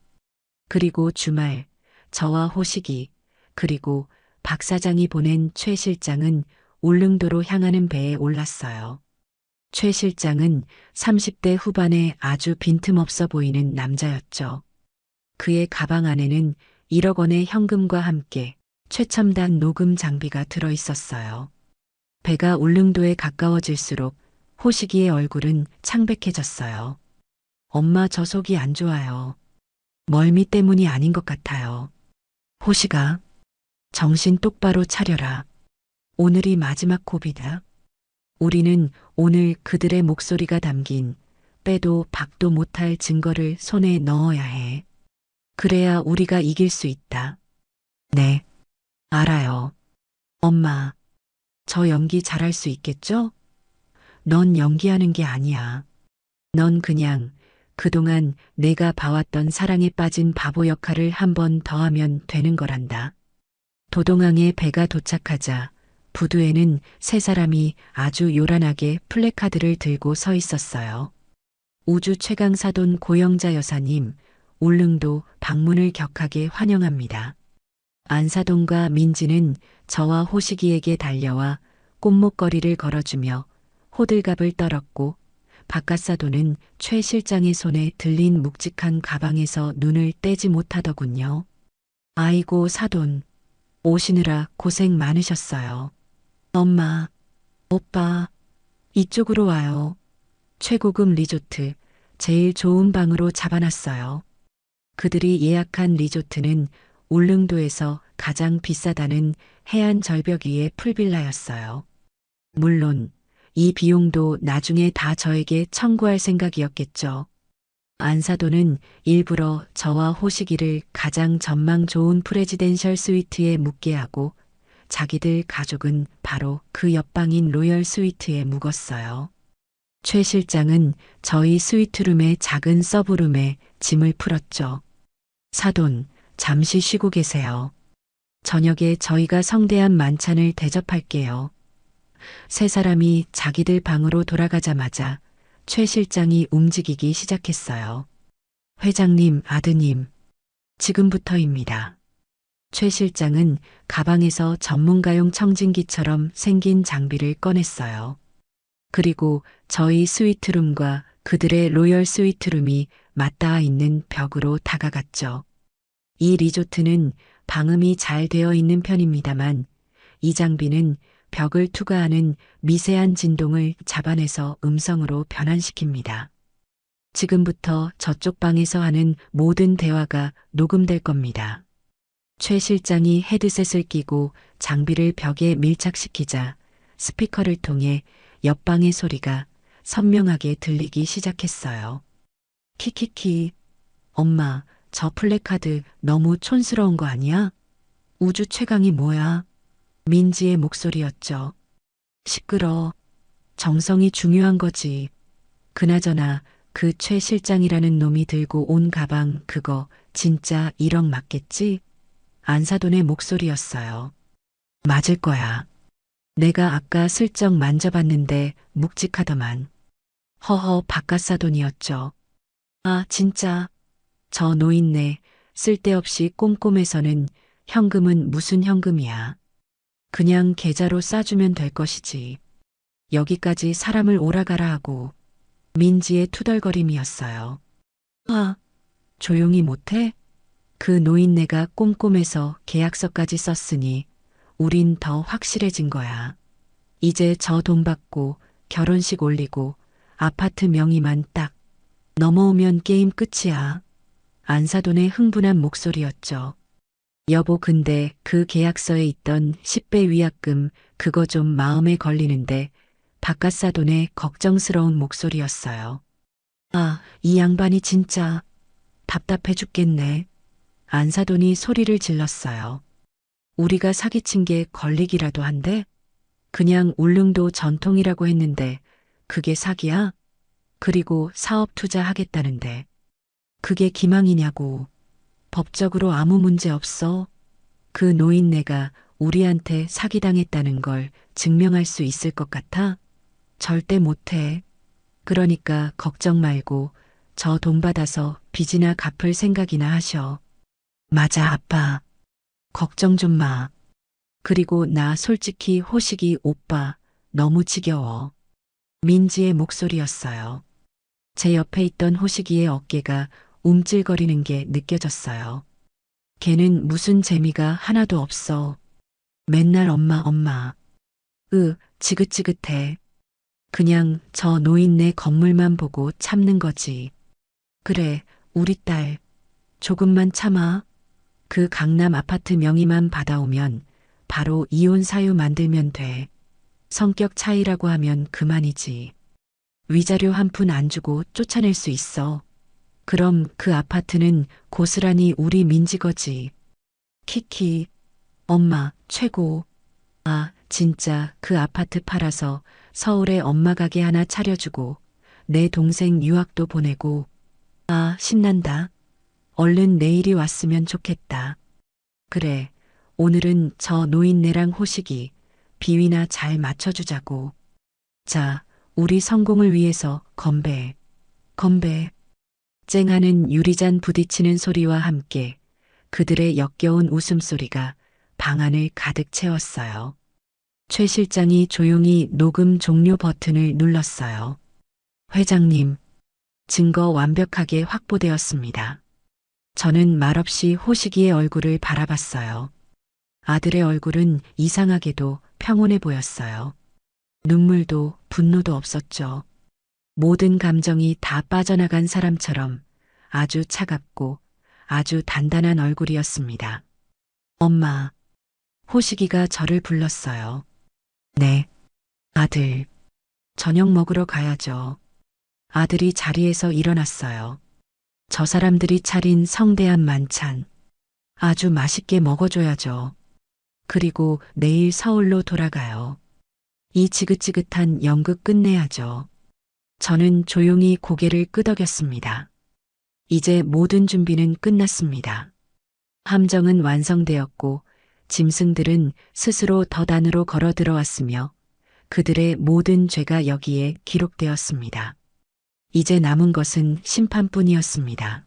S2: 그리고 주말, 저와 호식이, 그리고 박 사장이 보낸 최 실장은 울릉도로 향하는 배에 올랐어요. 최 실장은 30대 후반에 아주 빈틈없어 보이는 남자였죠. 그의 가방 안에는 1억 원의 현금과 함께 최첨단 녹음 장비가 들어 있었어요. 배가 울릉도에 가까워질수록 호식이의 얼굴은 창백해졌어요. 엄마, 저 속이 안 좋아요. 멀미 때문이 아닌 것 같아요. 호식아, 정신 똑바로 차려라. 오늘이 마지막 고비다. 우리는 오늘 그들의 목소리가 담긴 빼도 박도 못할 증거를 손에 넣어야 해. 그래야 우리가 이길 수 있다. 네, 알아요. 엄마, 저 연기 잘할 수 있겠죠? 넌 연기하는 게 아니야. 넌 그냥 그동안 내가 봐왔던 사랑에 빠진 바보 역할을 한 번 더 하면 되는 거란다. 도동항에 배가 도착하자 부두에는 세 사람이 아주 요란하게 플래카드를 들고 서 있었어요. 우주 최강 사돈 고영자 여사님, 울릉도 방문을 격하게 환영합니다. 안사돈과 민지는 저와 호식이에게 달려와 꽃목걸이를 걸어주며 호들갑을 떨었고, 박가사돈은 최 실장의 손에 들린 묵직한 가방에서 눈을 떼지 못하더군요. 아이고 사돈, 오시느라 고생 많으셨어요. 엄마, 오빠, 이쪽으로 와요. 최고급 리조트, 제일 좋은 방으로 잡아놨어요. 그들이 예약한 리조트는 울릉도에서 가장 비싸다는 해안 절벽 위의 풀빌라였어요. 물론 이 비용도 나중에 다 저에게 청구할 생각이었겠죠. 안사돈은 일부러 저와 호식이를 가장 전망 좋은 프레지덴셜 스위트에 묵게 하고 자기들 가족은 바로 그 옆방인 로열 스위트에 묵었어요. 최 실장은 저희 스위트룸의 작은 서브룸에 짐을 풀었죠. 사돈, 잠시 쉬고 계세요. 저녁에 저희가 성대한 만찬을 대접할게요. 세 사람이 자기들 방으로 돌아가자마자 최 실장이 움직이기 시작했어요. 회장님, 아드님, 지금부터입니다. 최 실장은 가방에서 전문가용 청진기처럼 생긴 장비를 꺼냈어요. 그리고 저희 스위트룸과 그들의 로열 스위트룸이 맞닿아 있는 벽으로 다가갔죠. 이 리조트는 방음이 잘 되어 있는 편입니다만 이 장비는 벽을 투과하는 미세한 진동을 잡아내서 음성으로 변환시킵니다. 지금부터 저쪽 방에서 하는 모든 대화가 녹음될 겁니다. 최 실장이 헤드셋을 끼고 장비를 벽에 밀착시키자 스피커를 통해 옆방의 소리가 선명하게 들리기 시작했어요. 키키키, 엄마, 저 플래카드 너무 촌스러운 거 아니야? 우주 최강이 뭐야? 민지의 목소리였죠. 시끄러. 정성이 중요한 거지. 그나저나 그 최 실장이라는 놈이 들고 온 가방 그거 진짜 1억 맞겠지? 안사돈의 목소리였어요. 맞을 거야. 내가 아까 슬쩍 만져봤는데 묵직하더만. 허허, 박가사돈이었죠. 아, 진짜. 저 노인네 쓸데없이 꼼꼼해서는 현금은 무슨 현금이야. 그냥 계좌로 싸주면 될 것이지. 여기까지 사람을 오라가라 하고. 민지의 투덜거림이었어요. 아, 조용히 못해? 그 노인네가 꼼꼼해서 계약서까지 썼으니 우린 더 확실해진 거야. 이제 저 돈 받고 결혼식 올리고 아파트 명의만 딱 넘어오면 게임 끝이야. 안사돈의 흥분한 목소리였죠. 여보, 근데 그 계약서에 있던 10배 위약금 그거 좀 마음에 걸리는데. 박가사돈의 걱정스러운 목소리였어요. 아, 이 양반이 진짜 답답해 죽겠네. 안사돈이 소리를 질렀어요. 우리가 사기친 게 걸리기라도 한데? 그냥 울릉도 전통이라고 했는데 그게 사기야? 그리고 사업 투자하겠다는데 그게 기망이냐고. 법적으로 아무 문제 없어. 그 노인네가 우리한테 사기당했다는 걸 증명할 수 있을 것 같아? 절대 못해. 그러니까 걱정 말고 저 돈 받아서 빚이나 갚을 생각이나 하셔. 맞아, 아빠. 걱정 좀 마. 그리고 나 솔직히 호식이 오빠 너무 지겨워. 민지의 목소리였어요. 제 옆에 있던 호식이의 어깨가 움찔거리는 게 느껴졌어요. 걔는 무슨 재미가 하나도 없어. 맨날 엄마, 엄마. 지긋지긋해. 그냥 저 노인네 건물만 보고 참는 거지. 그래, 우리 딸. 조금만 참아. 그 강남 아파트 명의만 받아오면 바로 이혼 사유 만들면 돼. 성격 차이라고 하면 그만이지. 위자료 한 푼 안 주고 쫓아낼 수 있어. 그럼 그 아파트는 고스란히 우리 민지 거지. 키키. 엄마, 최고. 아, 진짜 그 아파트 팔아서 서울에 엄마 가게 하나 차려주고 내 동생 유학도 보내고. 아, 신난다. 얼른 내일이 왔으면 좋겠다. 그래, 오늘은 저 노인네랑 호식이 비위나 잘 맞춰주자고. 자, 우리 성공을 위해서 건배. 건배. 쨍하는 유리잔 부딪히는 소리와 함께 그들의 역겨운 웃음소리가 방안을 가득 채웠어요. 최 실장이 조용히 녹음 종료 버튼을 눌렀어요. 회장님, 증거 완벽하게 확보되었습니다. 저는 말없이 호식이의 얼굴을 바라봤어요. 아들의 얼굴은 이상하게도 평온해 보였어요. 눈물도 분노도 없었죠. 모든 감정이 다 빠져나간 사람처럼 아주 차갑고 아주 단단한 얼굴이었습니다. 엄마, 호식이가 저를 불렀어요. 네, 아들. 저녁 먹으러 가야죠. 아들이 자리에서 일어났어요. 저 사람들이 차린 성대한 만찬. 아주 맛있게 먹어줘야죠. 그리고 내일 서울로 돌아가요. 이 지긋지긋한 연극 끝내야죠. 저는 조용히 고개를 끄덕였습니다. 이제 모든 준비는 끝났습니다. 함정은 완성되었고 짐승들은 스스로 덫 안으로 걸어 들어왔으며 그들의 모든 죄가 여기에 기록되었습니다. 이제 남은 것은 심판뿐이었습니다.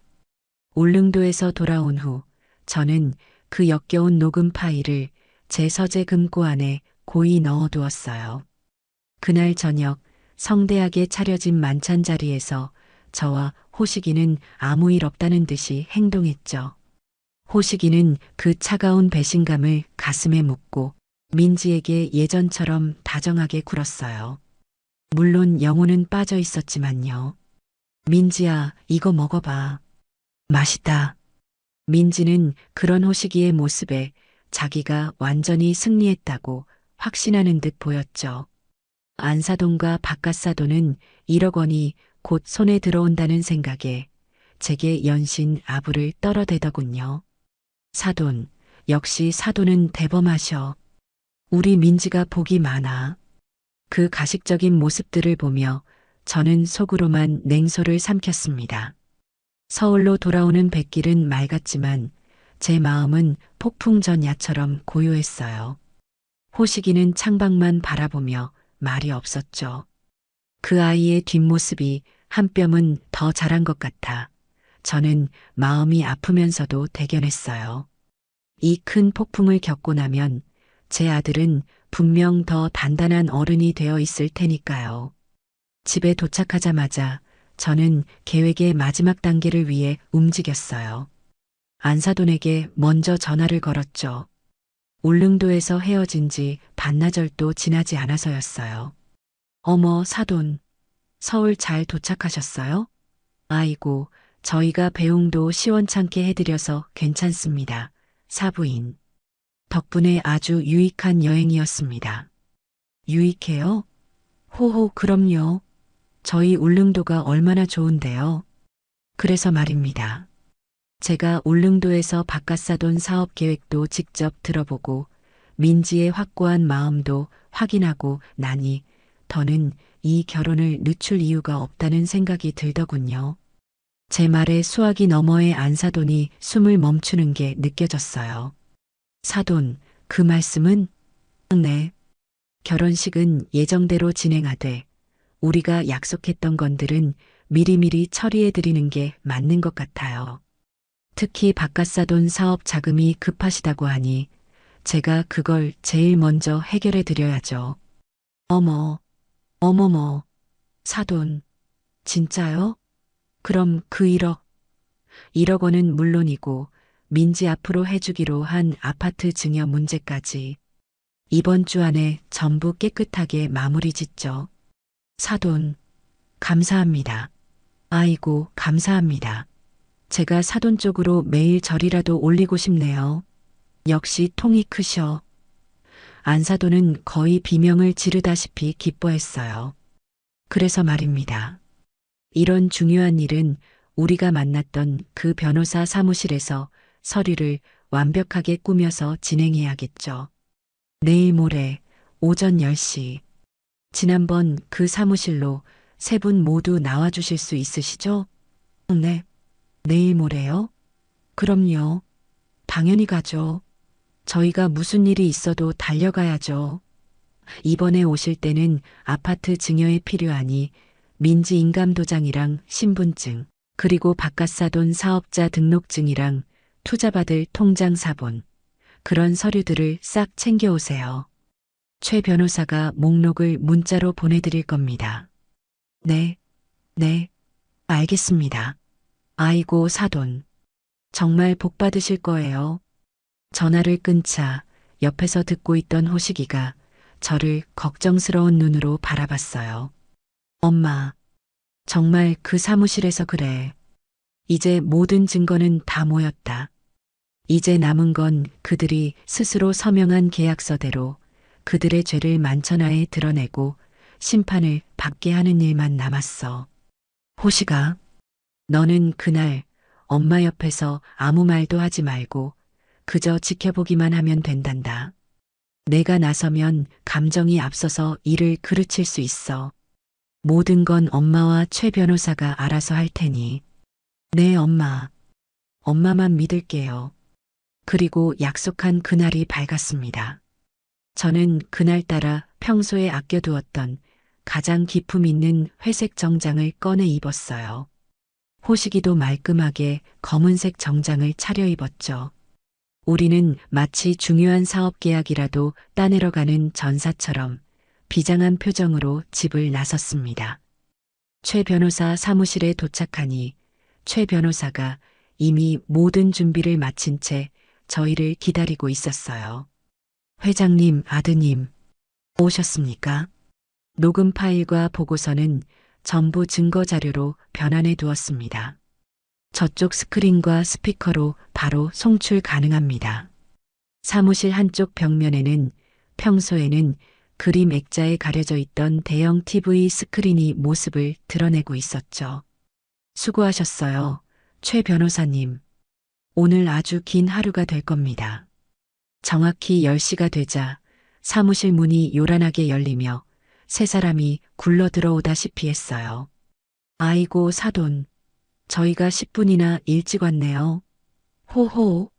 S2: 울릉도에서 돌아온 후 저는 그 역겨운 녹음 파일을 제 서재 금고 안에 고이 넣어두었어요. 그날 저녁 성대하게 차려진 만찬 자리에서 저와 호식이는 아무 일 없다는 듯이 행동했죠. 호식이는 그 차가운 배신감을 가슴에 묻고 민지에게 예전처럼 다정하게 굴었어요. 물론 영혼은 빠져 있었지만요. 민지야, 이거 먹어봐. 맛있다. 민지는 그런 호식이의 모습에 자기가 완전히 승리했다고 확신하는 듯 보였죠. 안사돈과 바깥사돈은 1억 원이 곧 손에 들어온다는 생각에 제게 연신 아부를 떨어대더군요. 사돈, 역시 사돈은 대범하셔. 우리 민지가 복이 많아. 그 가식적인 모습들을 보며 저는 속으로만 냉소를 삼켰습니다. 서울로 돌아오는 백길은 맑았지만 제 마음은 폭풍 전야처럼 고요했어요. 호식이는 창밖만 바라보며 말이 없었죠. 그 아이의 뒷모습이 한 뼘은 더 자란 것 같아 저는 마음이 아프면서도 대견했어요. 이 큰 폭풍을 겪고 나면 제 아들은 분명 더 단단한 어른이 되어 있을 테니까요. 집에 도착하자마자 저는 계획의 마지막 단계를 위해 움직였어요. 안사돈에게 먼저 전화를 걸었죠. 울릉도에서 헤어진 지 반나절도 지나지 않아서였어요. 어머, 사돈. 서울 잘 도착하셨어요? 아이고, 저희가 배웅도 시원찮게 해드려서 괜찮습니다. 사부인. 덕분에 아주 유익한 여행이었습니다. 유익해요? 호호, 그럼요. 저희 울릉도가 얼마나 좋은데요. 그래서 말입니다. 제가 울릉도에서 바깥사돈 사업 계획도 직접 들어보고 민지의 확고한 마음도 확인하고 나니 더는 이 결혼을 늦출 이유가 없다는 생각이 들더군요. 제 말에 수화기 너머의 안사돈이 숨을 멈추는 게 느껴졌어요. 사돈, 그 말씀은? 네. 결혼식은 예정대로 진행하되 우리가 약속했던 건들은 미리미리 처리해드리는 게 맞는 것 같아요. 특히 바깥사돈 사업 자금이 급하시다고 하니 제가 그걸 제일 먼저 해결해드려야죠. 어머, 어머머, 사돈, 진짜요? 그럼 그 1억 원은 물론이고 민지 앞으로 해주기로 한 아파트 증여 문제까지 이번 주 안에 전부 깨끗하게 마무리 짓죠. 사돈, 감사합니다. 아이고, 감사합니다. 제가 사돈 쪽으로 매일 절이라도 올리고 싶네요. 역시 통이 크셔. 안사돈은 거의 비명을 지르다시피 기뻐했어요. 그래서 말입니다. 이런 중요한 일은 우리가 만났던 그 변호사 사무실에서 서류를 완벽하게 꾸며서 진행해야겠죠. 내일 모레 오전 10시. 지난번 그 사무실로 세 분 모두 나와주실 수 있으시죠? 네. 내일 모레요? 그럼요. 당연히 가죠. 저희가 무슨 일이 있어도 달려가야죠. 이번에 오실 때는 아파트 증여에 필요하니 민지 인감도장이랑 신분증, 그리고 바깥사돈 사업자 등록증이랑 투자받을 통장 사본, 그런 서류들을 싹 챙겨오세요. 최 변호사가 목록을 문자로 보내드릴 겁니다. 네, 네, 알겠습니다. 아이고, 사돈. 정말 복 받으실 거예요. 전화를 끊자 옆에서 듣고 있던 호식이가 저를 걱정스러운 눈으로 바라봤어요. 엄마, 정말 그 사무실에서 그래. 이제 모든 증거는 다 모였다. 이제 남은 건 그들이 스스로 서명한 계약서대로 그들의 죄를 만천하에 드러내고 심판을 받게 하는 일만 남았어. 호식아, 너는 그날 엄마 옆에서 아무 말도 하지 말고 그저 지켜보기만 하면 된단다. 내가 나서면 감정이 앞서서 일을 그르칠 수 있어. 모든 건 엄마와 최 변호사가 알아서 할 테니. 네, 엄마. 엄마만 믿을게요. 그리고 약속한 그날이 밝았습니다. 저는 그날따라 평소에 아껴두었던 가장 기품 있는 회색 정장을 꺼내 입었어요. 호식이도 말끔하게 검은색 정장을 차려입었죠. 우리는 마치 중요한 사업 계약이라도 따내러 가는 전사처럼 비장한 표정으로 집을 나섰습니다. 최 변호사 사무실에 도착하니 최 변호사가 이미 모든 준비를 마친 채 저희를 기다리고 있었어요. 회장님, 아드님, 오셨습니까? 녹음 파일과 보고서는 전부 증거 자료로 변환해 두었습니다. 저쪽 스크린과 스피커로 바로 송출 가능합니다. 사무실 한쪽 벽면에는 평소에는 그림 액자에 가려져 있던 대형 TV 스크린이 모습을 드러내고 있었죠. 수고하셨어요, 최 변호사님. 오늘 아주 긴 하루가 될 겁니다. 정확히 10시가 되자 사무실 문이 요란하게 열리며 세 사람이 굴러 들어오다시피 했어요. 아이고, 사돈. 저희가 10분이나 일찍 왔네요. 호호.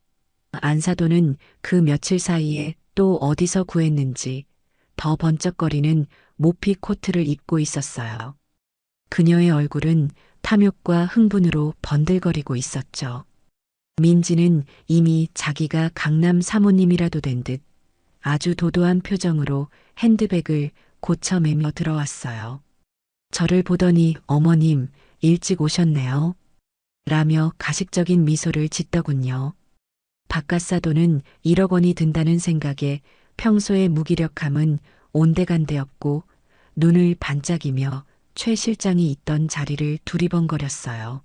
S2: 안사돈은 그 며칠 사이에 또 어디서 구했는지 더 번쩍거리는 모피 코트를 입고 있었어요. 그녀의 얼굴은 탐욕과 흥분으로 번들거리고 있었죠. 민지는 이미 자기가 강남 사모님이라도 된 듯 아주 도도한 표정으로 핸드백을 고쳐매며 들어왔어요. 저를 보더니 어머님 일찍 오셨네요. 라며 가식적인 미소를 짓더군요. 바깥사돈은 1억 원이 든다는 생각에 평소의 무기력함은 온데간데없고 눈을 반짝이며 최 실장이 있던 자리를 두리번거렸어요.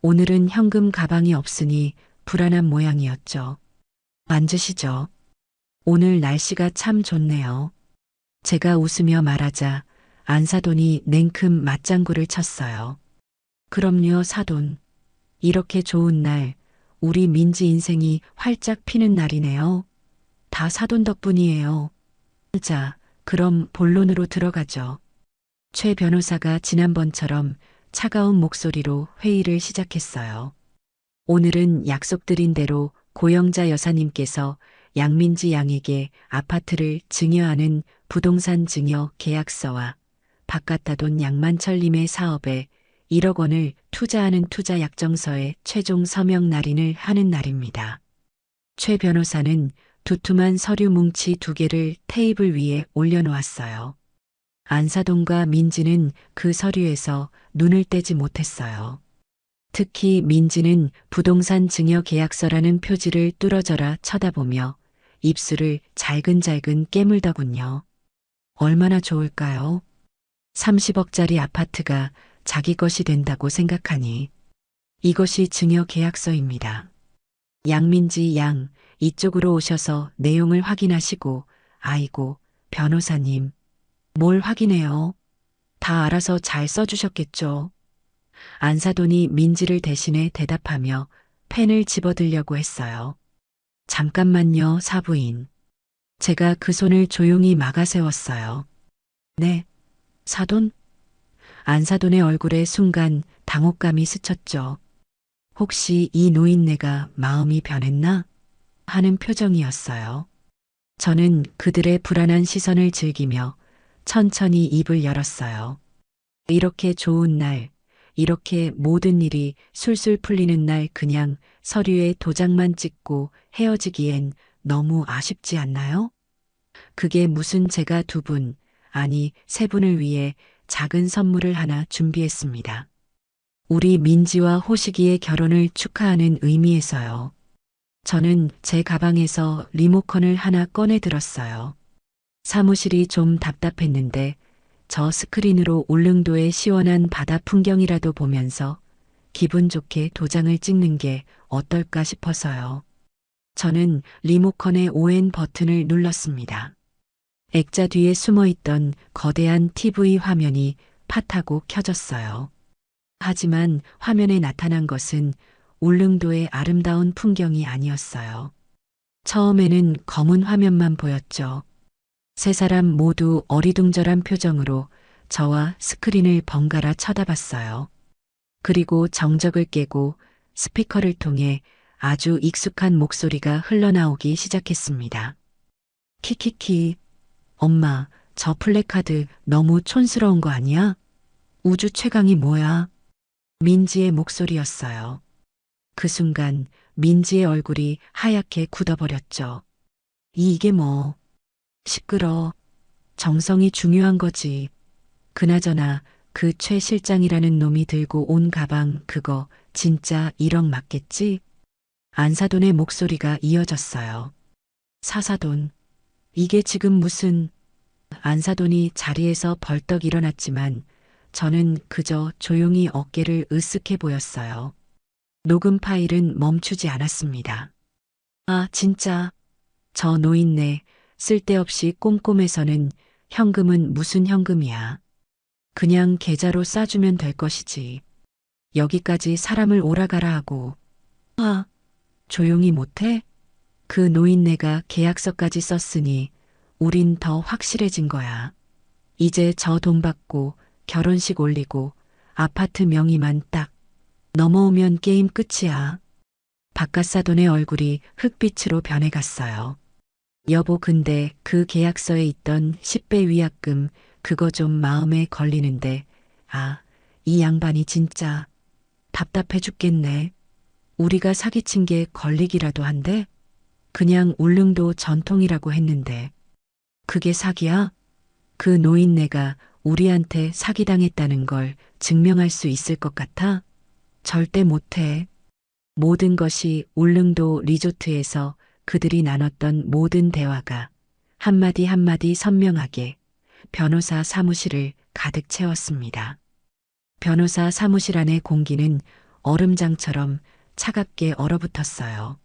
S2: 오늘은 현금 가방이 없으니 불안한 모양이었죠. 앉으시죠. 오늘 날씨가 참 좋네요. 제가 웃으며 말하자 안사돈이 냉큼 맞장구를 쳤어요. 그럼요, 사돈. 이렇게 좋은 날 우리 민지 인생이 활짝 피는 날이네요. 다 사돈 덕분이에요. 자, 그럼 본론으로 들어가죠. 최 변호사가 지난번처럼 차가운 목소리로 회의를 시작했어요. 오늘은 약속드린 대로 고영자 여사님께서 양민지 양에게 아파트를 증여하는 부동산 증여 계약서와 바깥다돈 양만철님의 사업에 1억 원을 투자하는 투자 약정서에 최종 서명 날인을 하는 날입니다. 최 변호사는 두툼한 서류 뭉치 2개를 테이블 위에 올려놓았어요. 안사돈과 민지는 그 서류에서 눈을 떼지 못했어요. 특히 민지는 부동산 증여 계약서라는 표지를 뚫어져라 쳐다보며 입술을 잘근잘근 깨물더군요. 얼마나 좋을까요? 30억짜리 아파트가 자기 것이 된다고 생각하니. 이것이 증여 계약서입니다. 양민지 양, 이쪽으로 오셔서 내용을 확인하시고, 아이고, 변호사님, 뭘 확인해요? 다 알아서 잘 써주셨겠죠? 안사돈이 민지를 대신해 대답하며 펜을 집어들려고 했어요. 잠깐만요, 사부인. 제가 그 손을 조용히 막아 세웠어요. 네, 사돈? 안사돈의 얼굴에 순간 당혹감이 스쳤죠. 혹시 이 노인네가 마음이 변했나? 하는 표정이었어요. 저는 그들의 불안한 시선을 즐기며 천천히 입을 열었어요. 이렇게 좋은 날, 이렇게 모든 일이 술술 풀리는 날 그냥 서류에 도장만 찍고 헤어지기엔 너무 아쉽지 않나요? 그게 무슨 제가 2분, 아니 3분을 위해 작은 선물을 하나 준비했습니다. 우리 민지와 호식이의 결혼을 축하하는 의미에서요. 저는 제 가방에서 리모컨을 하나 꺼내 들었어요. 사무실이 좀 답답했는데 저 스크린으로 울릉도의 시원한 바다 풍경이라도 보면서 기분 좋게 도장을 찍는 게 어떨까 싶어서요. 저는 리모컨의 ON 버튼을 눌렀습니다. 액자 뒤에 숨어있던 거대한 TV 화면이 팟하고 켜졌어요. 하지만 화면에 나타난 것은 울릉도의 아름다운 풍경이 아니었어요. 처음에는 검은 화면만 보였죠. 3사람 모두 어리둥절한 표정으로 저와 스크린을 번갈아 쳐다봤어요. 그리고 정적을 깨고 스피커를 통해 아주 익숙한 목소리가 흘러나오기 시작했습니다. 키키키, 엄마, 저 플래카드 너무 촌스러운 거 아니야? 우주 최강이 뭐야? 민지의 목소리였어요. 그 순간 민지의 얼굴이 하얗게 굳어버렸죠. 이게 뭐? 시끄러. 정성이 중요한 거지. 그나저나 그 최 실장이라는 놈이 들고 온 가방 그거 진짜 1억 맞겠지? 안사돈의 목소리가 이어졌어요. 사사돈. 이게 지금 무슨... 안사돈이 자리에서 벌떡 일어났지만 저는 그저 조용히 어깨를 으쓱해 보였어요. 녹음 파일은 멈추지 않았습니다. 아, 진짜. 저 노인네 쓸데없이 꼼꼼해서는 현금은 무슨 현금이야. 그냥 계좌로 싸주면 될 것이지. 여기까지 사람을 오라가라 하고. 아, 조용히 못해? 그 노인네가 계약서까지 썼으니 우린 더 확실해진 거야. 이제 저 돈 받고 결혼식 올리고 아파트 명의만 딱 넘어오면 게임 끝이야. 바깥사돈의 얼굴이 흑빛으로 변해갔어요. 여보, 근데 그 계약서에 있던 10배 위약금 그거 좀 마음에 걸리는데, 아, 이 양반이 진짜 답답해 죽겠네. 우리가 사기친 게 걸리기라도 한데? 그냥 울릉도 전통이라고 했는데. 그게 사기야? 그 노인네가 우리한테 사기당했다는 걸 증명할 수 있을 것 같아? 절대 못해. 모든 것이 울릉도 리조트에서 그들이 나눴던 모든 대화가 한마디 한마디 선명하게 변호사 사무실을 가득 채웠습니다. 변호사 사무실 안의 공기는 얼음장처럼 차갑게 얼어붙었어요.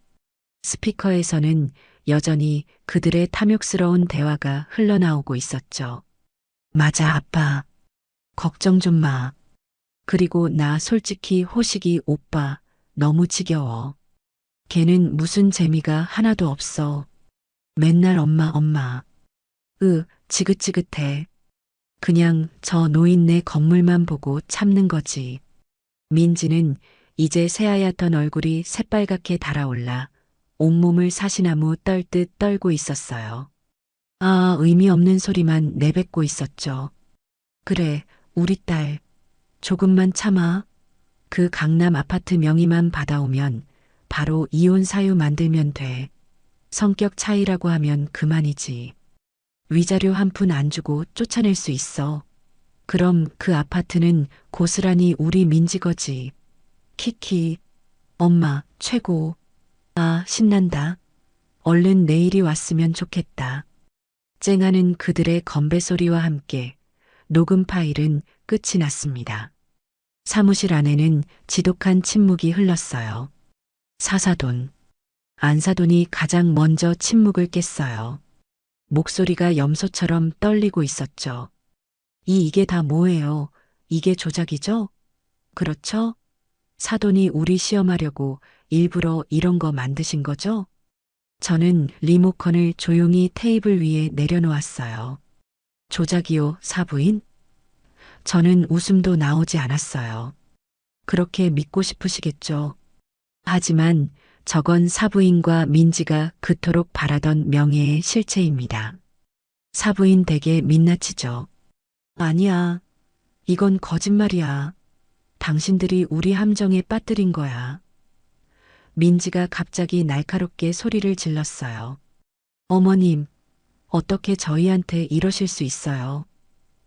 S2: 스피커에서는 여전히 그들의 탐욕스러운 대화가 흘러나오고 있었죠. 맞아, 아빠. 걱정 좀 마. 그리고 나 솔직히 호식이 오빠 너무 지겨워. 걔는 무슨 재미가 하나도 없어. 맨날 엄마, 엄마. 지긋지긋해. 그냥 저 노인네 건물만 보고 참는 거지. 민지는 이제 새하얗던 얼굴이 새빨갛게 달아올라 온몸을 사시나무 떨듯 떨고 있었어요. 아, 의미 없는 소리만 내뱉고 있었죠. 그래, 우리 딸. 조금만 참아. 그 강남 아파트 명의만 받아오면 바로 이혼 사유 만들면 돼. 성격 차이라고 하면 그만이지. 위자료 한 푼 안 주고 쫓아낼 수 있어. 그럼 그 아파트는 고스란히 우리 민지 거지. 키키. 엄마, 최고. 아, 신난다. 얼른 내일이 왔으면 좋겠다. 쨍하는 그들의 건배 소리와 함께 녹음 파일은 끝이 났습니다. 사무실 안에는 지독한 침묵이 흘렀어요. 사사돈. 안사돈이 가장 먼저 침묵을 깼어요. 목소리가 염소처럼 떨리고 있었죠. 이게 다 뭐예요? 이게 조작이죠? 그렇죠? 사돈이 우리 시험하려고 일부러 이런 거 만드신 거죠? 저는 리모컨을 조용히 테이블 위에 내려놓았어요. 조작이요, 사부인? 저는 웃음도 나오지 않았어요. 그렇게 믿고 싶으시겠죠. 하지만 저건 사부인과 민지가 그토록 바라던 명예의 실체입니다. 사부인 댁에 민낯이죠. 아니야. 이건 거짓말이야. 당신들이 우리 함정에 빠뜨린 거야. 민지가 갑자기 날카롭게 소리를 질렀어요. 어머님, 어떻게 저희한테 이러실 수 있어요?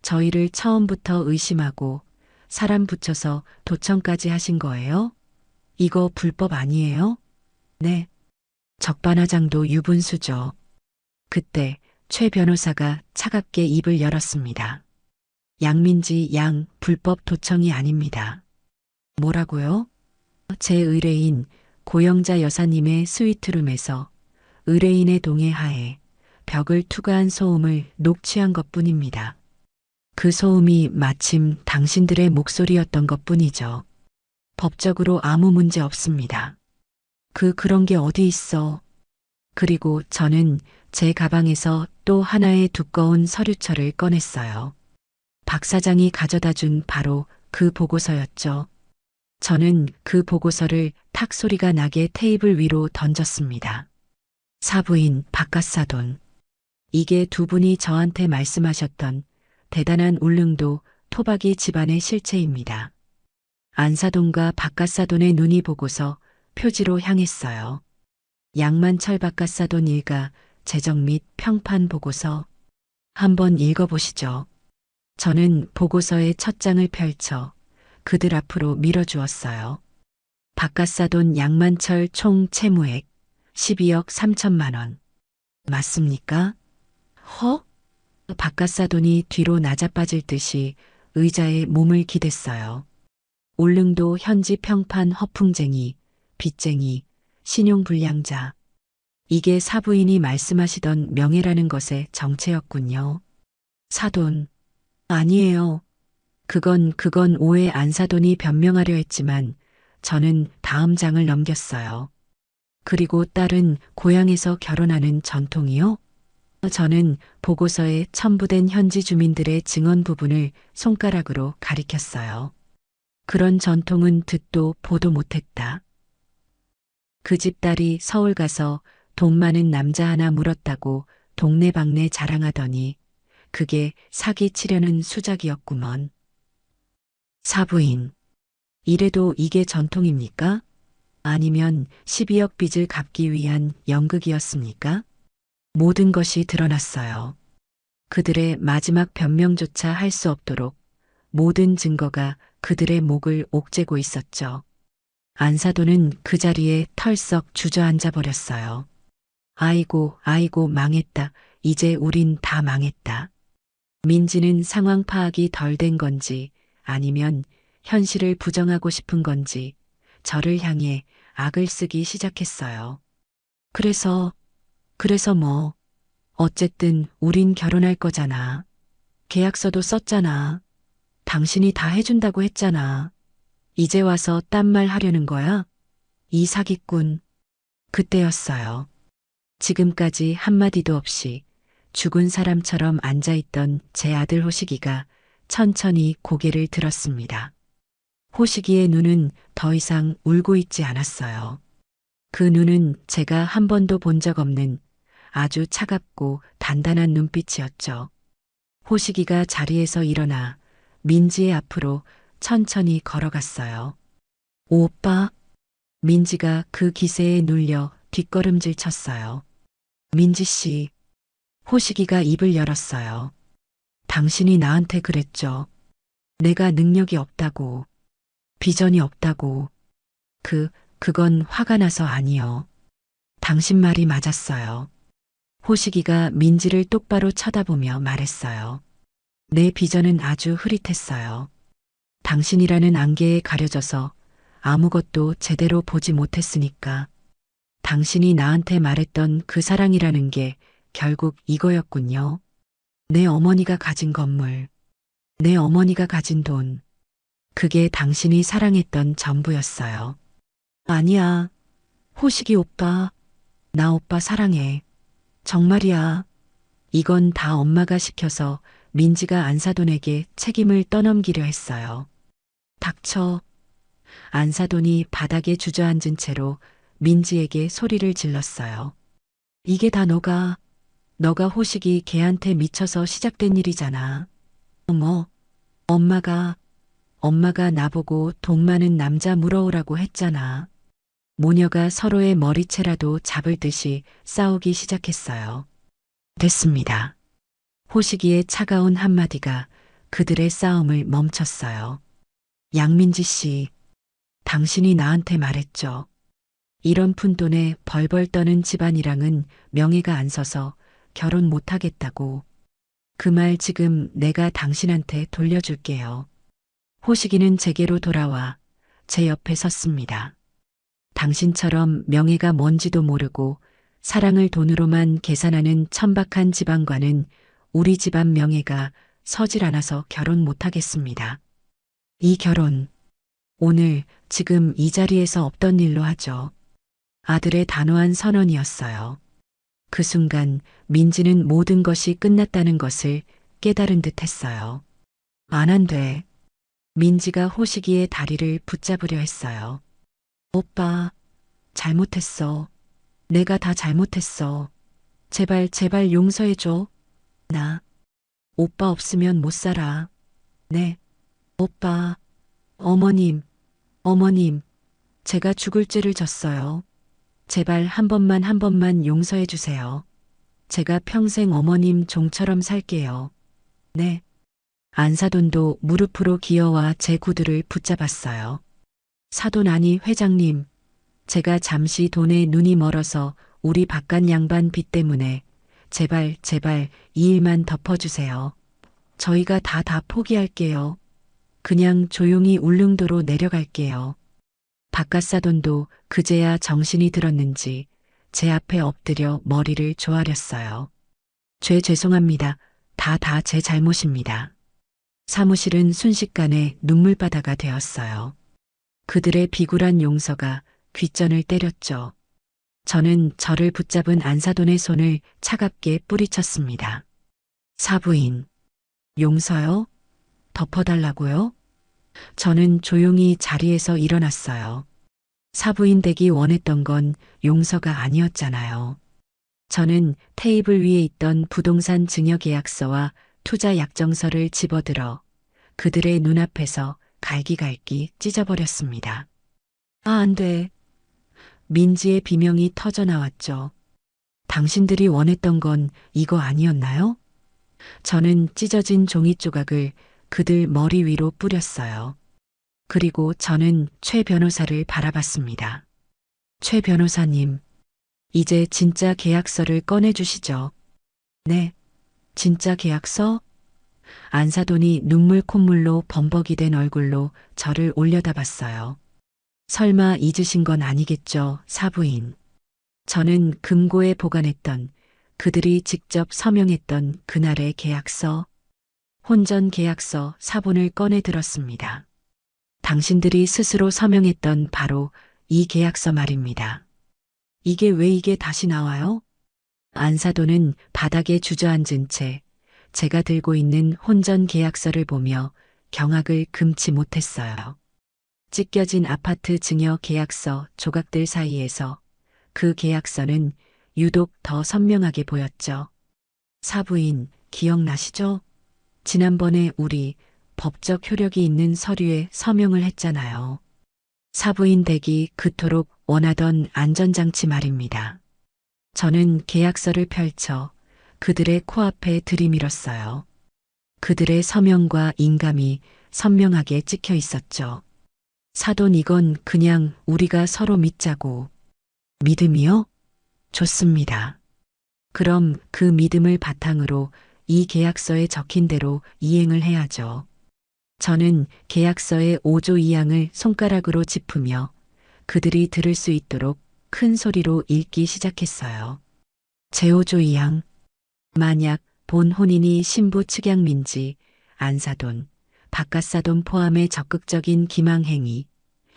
S2: 저희를 처음부터 의심하고 사람 붙여서 도청까지 하신 거예요? 이거 불법 아니에요? 네. 적반하장도 유분수죠. 그때 최 변호사가 차갑게 입을 열었습니다. 양민지 양 불법 도청이 아닙니다. 뭐라고요? 제 의뢰인 고영자 여사님의 스위트룸에서 의뢰인의 동의하에 벽을 투과한 소음을 녹취한 것뿐입니다. 그 소음이 마침 당신들의 목소리였던 것뿐이죠. 법적으로 아무 문제 없습니다. 그런 게 어디 있어. 그리고 저는 제 가방에서 또 하나의 두꺼운 서류철을 꺼냈어요. 박 사장이 가져다 준 바로 그 보고서였죠. 저는 그 보고서를 탁 소리가 나게 테이블 위로 던졌습니다. 사부인 박갓사돈. 이게 두 분이 저한테 말씀하셨던 대단한 울릉도 토박이 집안의 실체입니다. 안사돈과 박갓사돈의 눈이 보고서 표지로 향했어요. 양만철 박갓사돈 일가 재정 및 평판 보고서. 한번 읽어보시죠. 저는 보고서의 첫 장을 펼쳐 그들 앞으로 밀어주었어요. 박갓사돈 양만철 총 채무액 12억 3천만 원. 맞습니까? 허? 박갓사돈이 뒤로 낮아빠질 듯이 의자에 몸을 기댔어요. 울릉도 현지 평판 허풍쟁이, 빚쟁이, 신용불량자. 이게 사부인이 말씀하시던 명예라는 것의 정체였군요. 사돈. 아니에요. 그건 오해. 안사돈이 변명하려 했지만 저는 다음 장을 넘겼어요. 그리고 딸은 고향에서 결혼하는 전통이요? 저는 보고서에 첨부된 현지 주민들의 증언 부분을 손가락으로 가리켰어요. 그런 전통은 듣도 보도 못했다. 그 집 딸이 서울 가서 돈 많은 남자 하나 물었다고 동네방네 자랑하더니 그게 사기치려는 수작이었구먼. 사부인. 이래도 이게 전통입니까? 아니면 12억 빚을 갚기 위한 연극이었습니까? 모든 것이 드러났어요. 그들의 마지막 변명조차 할 수 없도록 모든 증거가 그들의 목을 옥죄고 있었죠. 안사돈은 그 자리에 털썩 주저앉아 버렸어요. 아이고, 망했다. 이제 우린 다 망했다. 민지는 상황 파악이 덜 된 건지 아니면 현실을 부정하고 싶은 건지 저를 향해 악을 쓰기 시작했어요. 그래서 뭐, 어쨌든 우린 결혼할 거잖아. 계약서도 썼잖아. 당신이 다 해준다고 했잖아. 이제 와서 딴말 하려는 거야? 이 사기꾼. 그때였어요. 지금까지 한마디도 없이 죽은 사람처럼 앉아있던 제 아들 호식이가 천천히 고개를 들었습니다. 호식이의 눈은 더 이상 울고 있지 않았어요. 그 눈은 제가 한 번도 본 적 없는 아주 차갑고 단단한 눈빛이었죠. 호식이가 자리에서 일어나 민지의 앞으로 천천히 걸어갔어요. 오, 오빠. 민지가 그 기세에 눌려 뒷걸음질 쳤어요. 민지 씨. 호식이가 입을 열었어요. 당신이 나한테 그랬죠. 내가 능력이 없다고. 비전이 없다고. 그건 화가 나서 아니요. 당신 말이 맞았어요. 호식이가 민지를 똑바로 쳐다보며 말했어요. 내 비전은 아주 흐릿했어요. 당신이라는 안개에 가려져서 아무것도 제대로 보지 못했으니까. 당신이 나한테 말했던 그 사랑이라는 게 결국 이거였군요. 내 어머니가 가진 건물, 내 어머니가 가진 돈, 그게 당신이 사랑했던 전부였어요. 아니야. 호식이 오빠, 나 오빠 사랑해. 정말이야. 이건 다 엄마가 시켜서 민지가 안사돈에게 책임을 떠넘기려 했어요. 닥쳐. 안사돈이 바닥에 주저앉은 채로 민지에게 소리를 질렀어요. 이게 다 너가 호식이 걔한테 미쳐서 시작된 일이잖아. 어머, 엄마가 나보고 돈 많은 남자 물어오라고 했잖아. 모녀가 서로의 머리채라도 잡을 듯이 싸우기 시작했어요. 됐습니다. 호식이의 차가운 한마디가 그들의 싸움을 멈췄어요. 양민지 씨, 당신이 나한테 말했죠. 이런 푼돈에 벌벌 떠는 집안이랑은 명예가 안 서서 결혼 못하겠다고. 그 말 지금 내가 당신한테 돌려줄게요. 호식이는 제게로 돌아와 제 옆에 섰습니다. 당신처럼 명예가 뭔지도 모르고 사랑을 돈으로만 계산하는 천박한 집안과는 우리 집안 명예가 서질 않아서 결혼 못하겠습니다. 이 결혼, 오늘 지금 이 자리에서 없던 일로 하죠. 아들의 단호한 선언이었어요. 그 순간 민지는 모든 것이 끝났다는 것을 깨달은 듯 했어요. 안 돼. 민지가 호식이의 다리를 붙잡으려 했어요. 오빠, 잘못했어. 내가 다 잘못했어. 제발 용서해줘. 나, 오빠 없으면 못 살아. 네, 오빠, 어머님, 제가 죽을 죄를 졌어요. 제발 한 번만 용서해 주세요. 제가 평생 어머님 종처럼 살게요. 네. 안사돈도 무릎으로 기어와 제 구두를 붙잡았어요. 사돈 아니 회장님, 제가 잠시 돈에 눈이 멀어서 우리 바깥 양반 빚 때문에 제발 이 일만 덮어주세요. 저희가 다 포기할게요. 그냥 조용히 울릉도로 내려갈게요. 바깥사돈도 그제야 정신이 들었는지 제 앞에 엎드려 머리를 조아렸어요. 죄송합니다. 다 제 잘못입니다. 사무실은 순식간에 눈물바다가 되었어요. 그들의 비굴한 용서가 귓전을 때렸죠. 저는 저를 붙잡은 안사돈의 손을 차갑게 뿌리쳤습니다. 사부인, 용서요? 덮어달라고요? 저는 조용히 자리에서 일어났어요. 사부인 되기 원했던 건 용서가 아니었잖아요. 저는 테이블 위에 있던 부동산 증여계약서와 투자 약정서를 집어들어 그들의 눈앞에서 갈기갈기 찢어버렸습니다. 아, 안 돼. 민지의 비명이 터져나왔죠. 당신들이 원했던 건 이거 아니었나요? 저는 찢어진 종이 조각을 그들 머리 위로 뿌렸어요. 그리고 저는 최 변호사를 바라봤습니다. 최 변호사님, 이제 진짜 계약서를 꺼내주시죠. 네, 진짜 계약서? 안사돈이 눈물 콧물로 범벅이 된 얼굴로 저를 올려다봤어요. 설마 잊으신 건 아니겠죠, 사부인. 저는 금고에 보관했던 그들이 직접 서명했던 그날의 계약서, 혼전 계약서 사본을 꺼내 들었습니다. 당신들이 스스로 서명했던 바로 이 계약서 말입니다. 이게 다시 나와요? 안사돈은 바닥에 주저앉은 채 제가 들고 있는 혼전 계약서를 보며 경악을 금치 못했어요. 찢겨진 아파트 증여 계약서 조각들 사이에서 그 계약서는 유독 더 선명하게 보였죠. 사부인, 기억나시죠? 지난번에 우리 법적 효력이 있는 서류에 서명을 했잖아요. 사부인 댁이 그토록 원하던 안전장치 말입니다. 저는 계약서를 펼쳐 그들의 코앞에 들이밀었어요. 그들의 서명과 인감이 선명하게 찍혀 있었죠. 사돈, 이건 그냥 우리가 서로 믿자고. 믿음이요? 좋습니다. 그럼 그 믿음을 바탕으로 이 계약서에 적힌 대로 이행을 해야죠. 저는 계약서의 5조 2항을 손가락으로 짚으며 그들이 들을 수 있도록 큰 소리로 읽기 시작했어요. 제5조 2항. 만약 본 혼인이 신부 측양민지, 안사돈, 바깥사돈 포함의 적극적인 기망행위,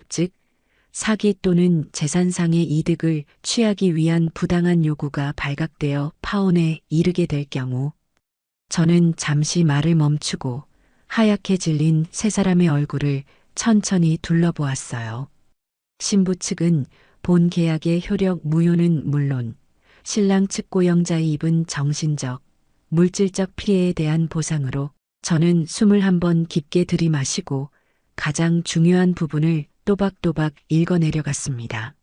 S2: 즉 사기 또는 재산상의 이득을 취하기 위한 부당한 요구가 발각되어 파혼에 이르게 될 경우, 저는 잠시 말을 멈추고 하얗게 질린 세 사람의 얼굴을 천천히 둘러보았어요. 신부 측은 본 계약의 효력 무효는 물론 신랑 측 고영자의 입은 정신적, 물질적 피해에 대한 보상으로 저는 숨을 한번 깊게 들이마시고 가장 중요한 부분을 또박또박 읽어내려갔습니다.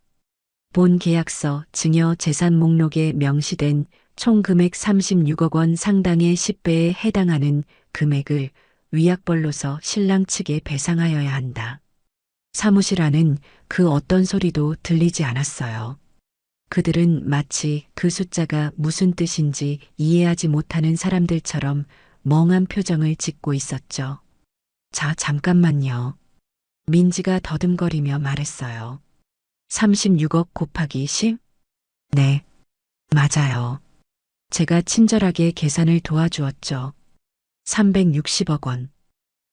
S2: 본 계약서 증여 재산 목록에 명시된 총 금액 36억 원 상당의 10배에 해당하는 금액을 위약벌로서 신랑 측에 배상하여야 한다. 사무실 안은 그 어떤 소리도 들리지 않았어요. 그들은 마치 그 숫자가 무슨 뜻인지 이해하지 못하는 사람들처럼 멍한 표정을 짓고 있었죠. 자, 잠깐만요. 민지가 더듬거리며 말했어요. 36억 곱하기 10? 네, 맞아요. 제가 친절하게 계산을 도와주었죠. 360억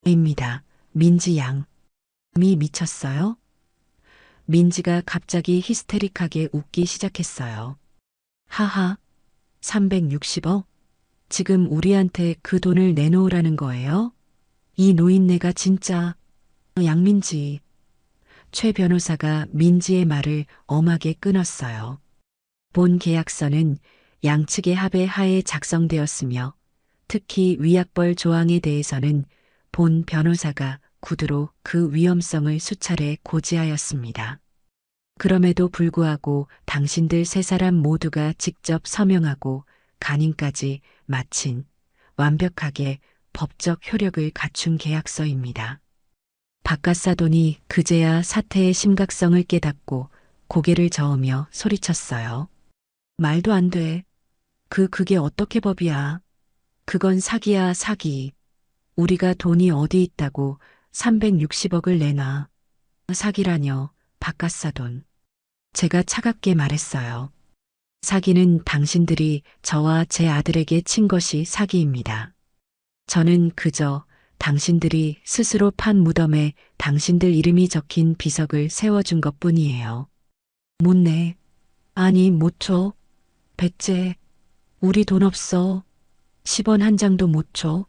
S2: 원입니다. 민지 양. 미쳤어요? 민지가 갑자기 히스테릭하게 웃기 시작했어요. 하하, 360억? 지금 우리한테 그 돈을 내놓으라는 거예요? 이 노인네가 진짜... 양민지. 최 변호사가 민지의 말을 엄하게 끊었어요. 본 계약서는 양측의 합의 하에 작성되었으며 특히 위약벌 조항에 대해서는 본 변호사가 구두로 그 위험성을 수차례 고지하였습니다. 그럼에도 불구하고 당신들 세 사람 모두가 직접 서명하고 간인까지 마친 완벽하게 법적 효력을 갖춘 계약서입니다. 바깥사돈이 그제야 사태의 심각성을 깨닫고 고개를 저으며 소리쳤어요. 말도 안 돼. 그게 어떻게 법이야. 그건 사기야, 사기. 우리가 돈이 어디 있다고 360억을 내놔. 사기라뇨, 바깥사돈. 제가 차갑게 말했어요. 사기는 당신들이 저와 제 아들에게 친 것이 사기입니다. 저는 그저 당신들이 스스로 판 무덤에 당신들 이름이 적힌 비석을 세워준 것뿐이에요. 못 내. 아니, 못 줘. 백제. 우리 돈 없어. 10원 한 장도 못 줘.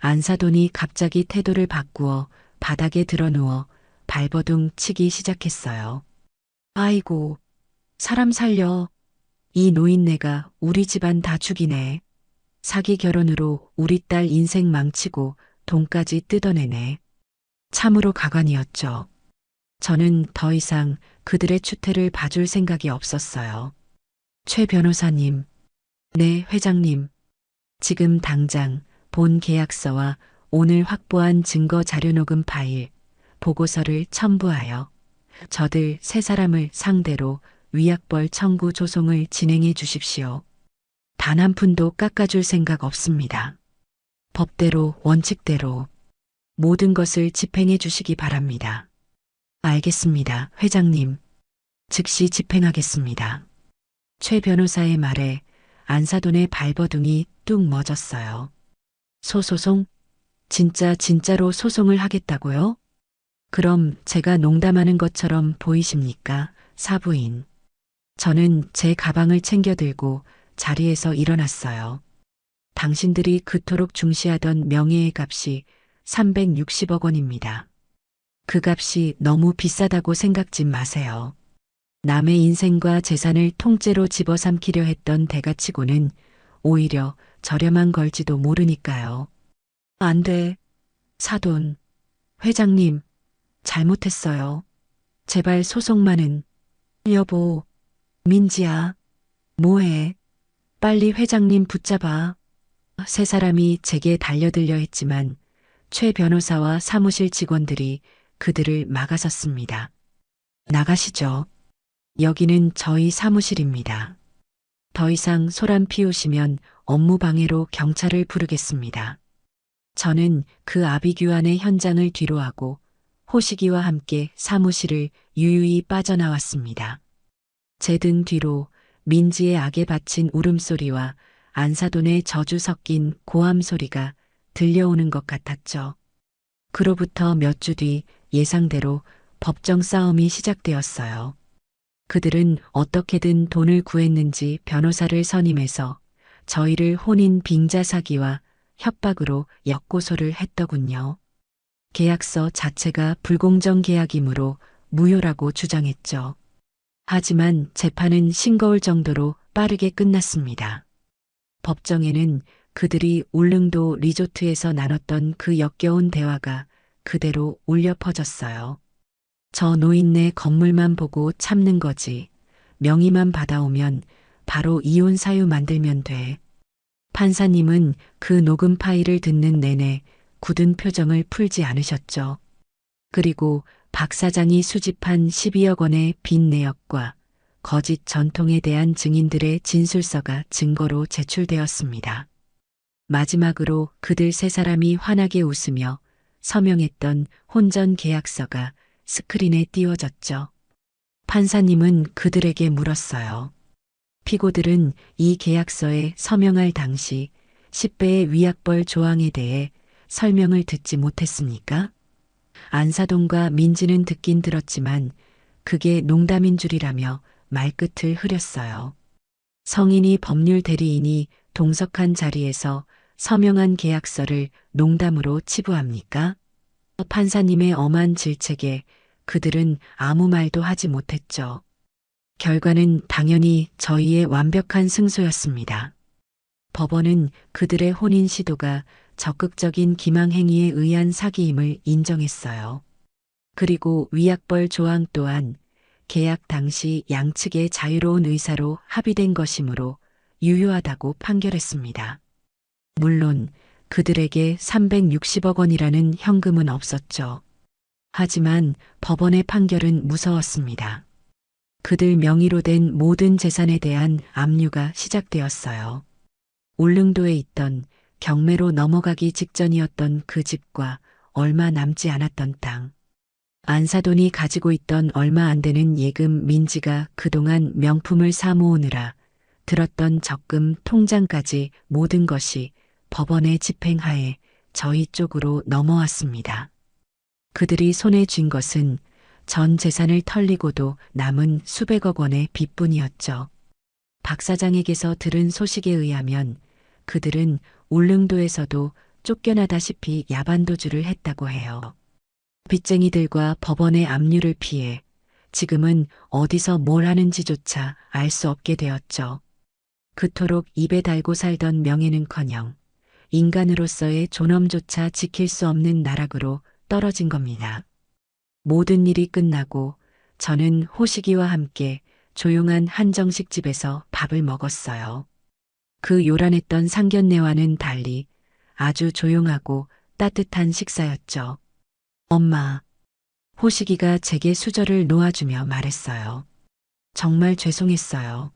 S2: 안사돈이 갑자기 태도를 바꾸어 바닥에 드러누워 발버둥 치기 시작했어요. 아이고, 사람 살려. 이 노인네가 우리 집안 다 죽이네. 사기 결혼으로 우리 딸 인생 망치고 돈까지 뜯어내네. 참으로 가관이었죠. 저는 더 이상 그들의 추태를 봐줄 생각이 없었어요. 최 변호사님. 네, 회장님. 지금 당장 본 계약서와 오늘 확보한 증거 자료 녹음 파일, 보고서를 첨부하여 저들 세 사람을 상대로 위약벌 청구 조송을 진행해 주십시오. 단 한 푼도 깎아줄 생각 없습니다. 법대로, 원칙대로 모든 것을 집행해 주시기 바랍니다. 알겠습니다, 회장님. 즉시 집행하겠습니다. 최 변호사의 말에 안사돈의 발버둥이 뚝 멎었어요. 소소송? 진짜로 소송을 하겠다고요? 그럼 제가 농담하는 것처럼 보이십니까, 사부인? 저는 제 가방을 챙겨 들고 자리에서 일어났어요. 당신들이 그토록 중시하던 명예의 값이 360억 원입니다. 그 값이 너무 비싸다고 생각지 마세요. 남의 인생과 재산을 통째로 집어삼키려 했던 대가치고는 오히려 저렴한 걸지도 모르니까요. 안 돼. 사돈, 회장님, 잘못했어요. 제발 소송만은. 여보, 민지야, 뭐해? 빨리 회장님 붙잡아. 세 사람이 제게 달려들려 했지만 최 변호사와 사무실 직원들이 그들을 막아섰습니다. 나가시죠. 여기는 저희 사무실입니다. 더 이상 소란 피우시면 업무 방해로 경찰을 부르겠습니다. 저는 그 아비규환의 현장을 뒤로하고 호식이와 함께 사무실을 유유히 빠져나왔습니다. 제 등 뒤로 민지의 악에 바친 울음소리와 안사돈의 저주 섞인 고함 소리가 들려오는 것 같았죠. 그로부터 몇 주 뒤 예상대로 법정 싸움이 시작되었어요. 그들은 어떻게든 돈을 구했는지 변호사를 선임해서 저희를 혼인 빙자 사기와 협박으로 역고소를 했더군요. 계약서 자체가 불공정 계약이므로 무효라고 주장했죠. 하지만 재판은 싱거울 정도로 빠르게 끝났습니다. 법정에는 그들이 울릉도 리조트에서 나눴던 그 역겨운 대화가 그대로 울려 퍼졌어요. 저 노인네 건물만 보고 참는 거지. 명의만 받아오면 바로 이혼 사유 만들면 돼. 판사님은 그 녹음 파일을 듣는 내내 굳은 표정을 풀지 않으셨죠. 그리고 박 사장이 수집한 12억 원의 빚 내역과 거짓 전통에 대한 증인들의 진술서가 증거로 제출되었습니다. 마지막으로 그들 세 사람이 환하게 웃으며 서명했던 혼전 계약서가 스크린에 띄워졌죠. 판사님은 그들에게 물었어요. 피고들은 이 계약서에 서명할 당시 10배의 위약벌 조항에 대해 설명을 듣지 못했습니까? 안사돈과 민지는 듣긴 들었지만 그게 농담인 줄이라며 말끝을 흐렸어요. 성인이 법률 대리인이 동석한 자리에서 서명한 계약서를 농담으로 치부합니까? 판사님의 엄한 질책에 그들은 아무 말도 하지 못했죠. 결과는 당연히 저희의 완벽한 승소였습니다. 법원은 그들의 혼인 시도가 적극적인 기망행위에 의한 사기임을 인정했어요. 그리고 위약벌 조항 또한 계약 당시 양측의 자유로운 의사로 합의된 것이므로 유효하다고 판결했습니다. 물론 그들에게 360억 원이라는 현금은 없었죠. 하지만 법원의 판결은 무서웠습니다. 그들 명의로 된 모든 재산에 대한 압류가 시작되었어요. 울릉도에 있던 경매로 넘어가기 직전이었던 그 집과 얼마 남지 않았던 땅. 안사돈이 가지고 있던 얼마 안 되는 예금 민지가 그동안 명품을 사 모으느라 들었던 적금 통장까지 모든 것이 법원의 집행하에 저희 쪽으로 넘어왔습니다. 그들이 손에 쥔 것은 전 재산을 털리고도 남은 수백억 원의 빚뿐이었죠. 박 사장에게서 들은 소식에 의하면 그들은 울릉도에서도 쫓겨나다시피 야반도주를 했다고 해요. 빚쟁이들과 법원의 압류를 피해 지금은 어디서 뭘 하는지조차 알 수 없게 되었죠. 그토록 입에 달고 살던 명예는커녕 인간으로서의 존엄조차 지킬 수 없는 나락으로 떨어진 겁니다. 모든 일이 끝나고 저는 호식이와 함께 조용한 한정식 집에서 밥을 먹었어요. 그 요란했던 상견례와는 달리 아주 조용하고 따뜻한 식사였죠. 엄마, 호식이가 제게 수저를 놓아주며 말했어요. 정말 죄송했어요.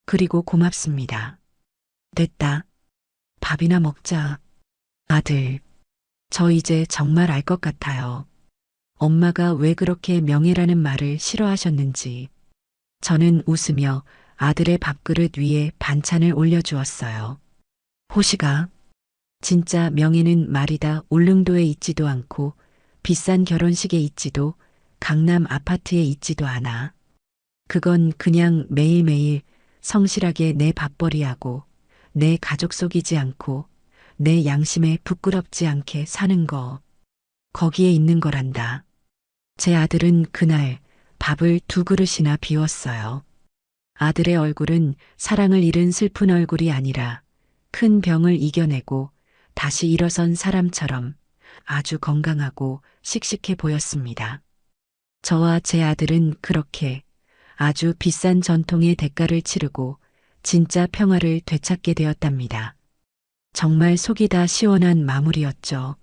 S2: 그리고 고맙습니다. 됐다. 밥이나 먹자. 아들, 저 이제 정말 알 것 같아요. 엄마가 왜 그렇게 명예라는 말을 싫어하셨는지. 저는 웃으며 아들의 밥그릇 위에 반찬을 올려주었어요. 호식아, 진짜 명예는 말이다 울릉도에 있지도 않고 비싼 결혼식에 있지도 강남 아파트에 있지도 않아. 그건 그냥 매일매일 성실하게 내 밥벌이하고 내 가족 속이지 않고 내 양심에 부끄럽지 않게 사는 거. 거기에 있는 거란다. 제 아들은 그날 밥을 2그릇이나 비웠어요. 아들의 얼굴은 사랑을 잃은 슬픈 얼굴이 아니라 큰 병을 이겨내고 다시 일어선 사람처럼 아주 건강하고 씩씩해 보였습니다. 저와 제 아들은 그렇게 아주 비싼 전통의 대가를 치르고 진짜 평화를 되찾게 되었답니다. 정말 속이 다 시원한 마무리였죠.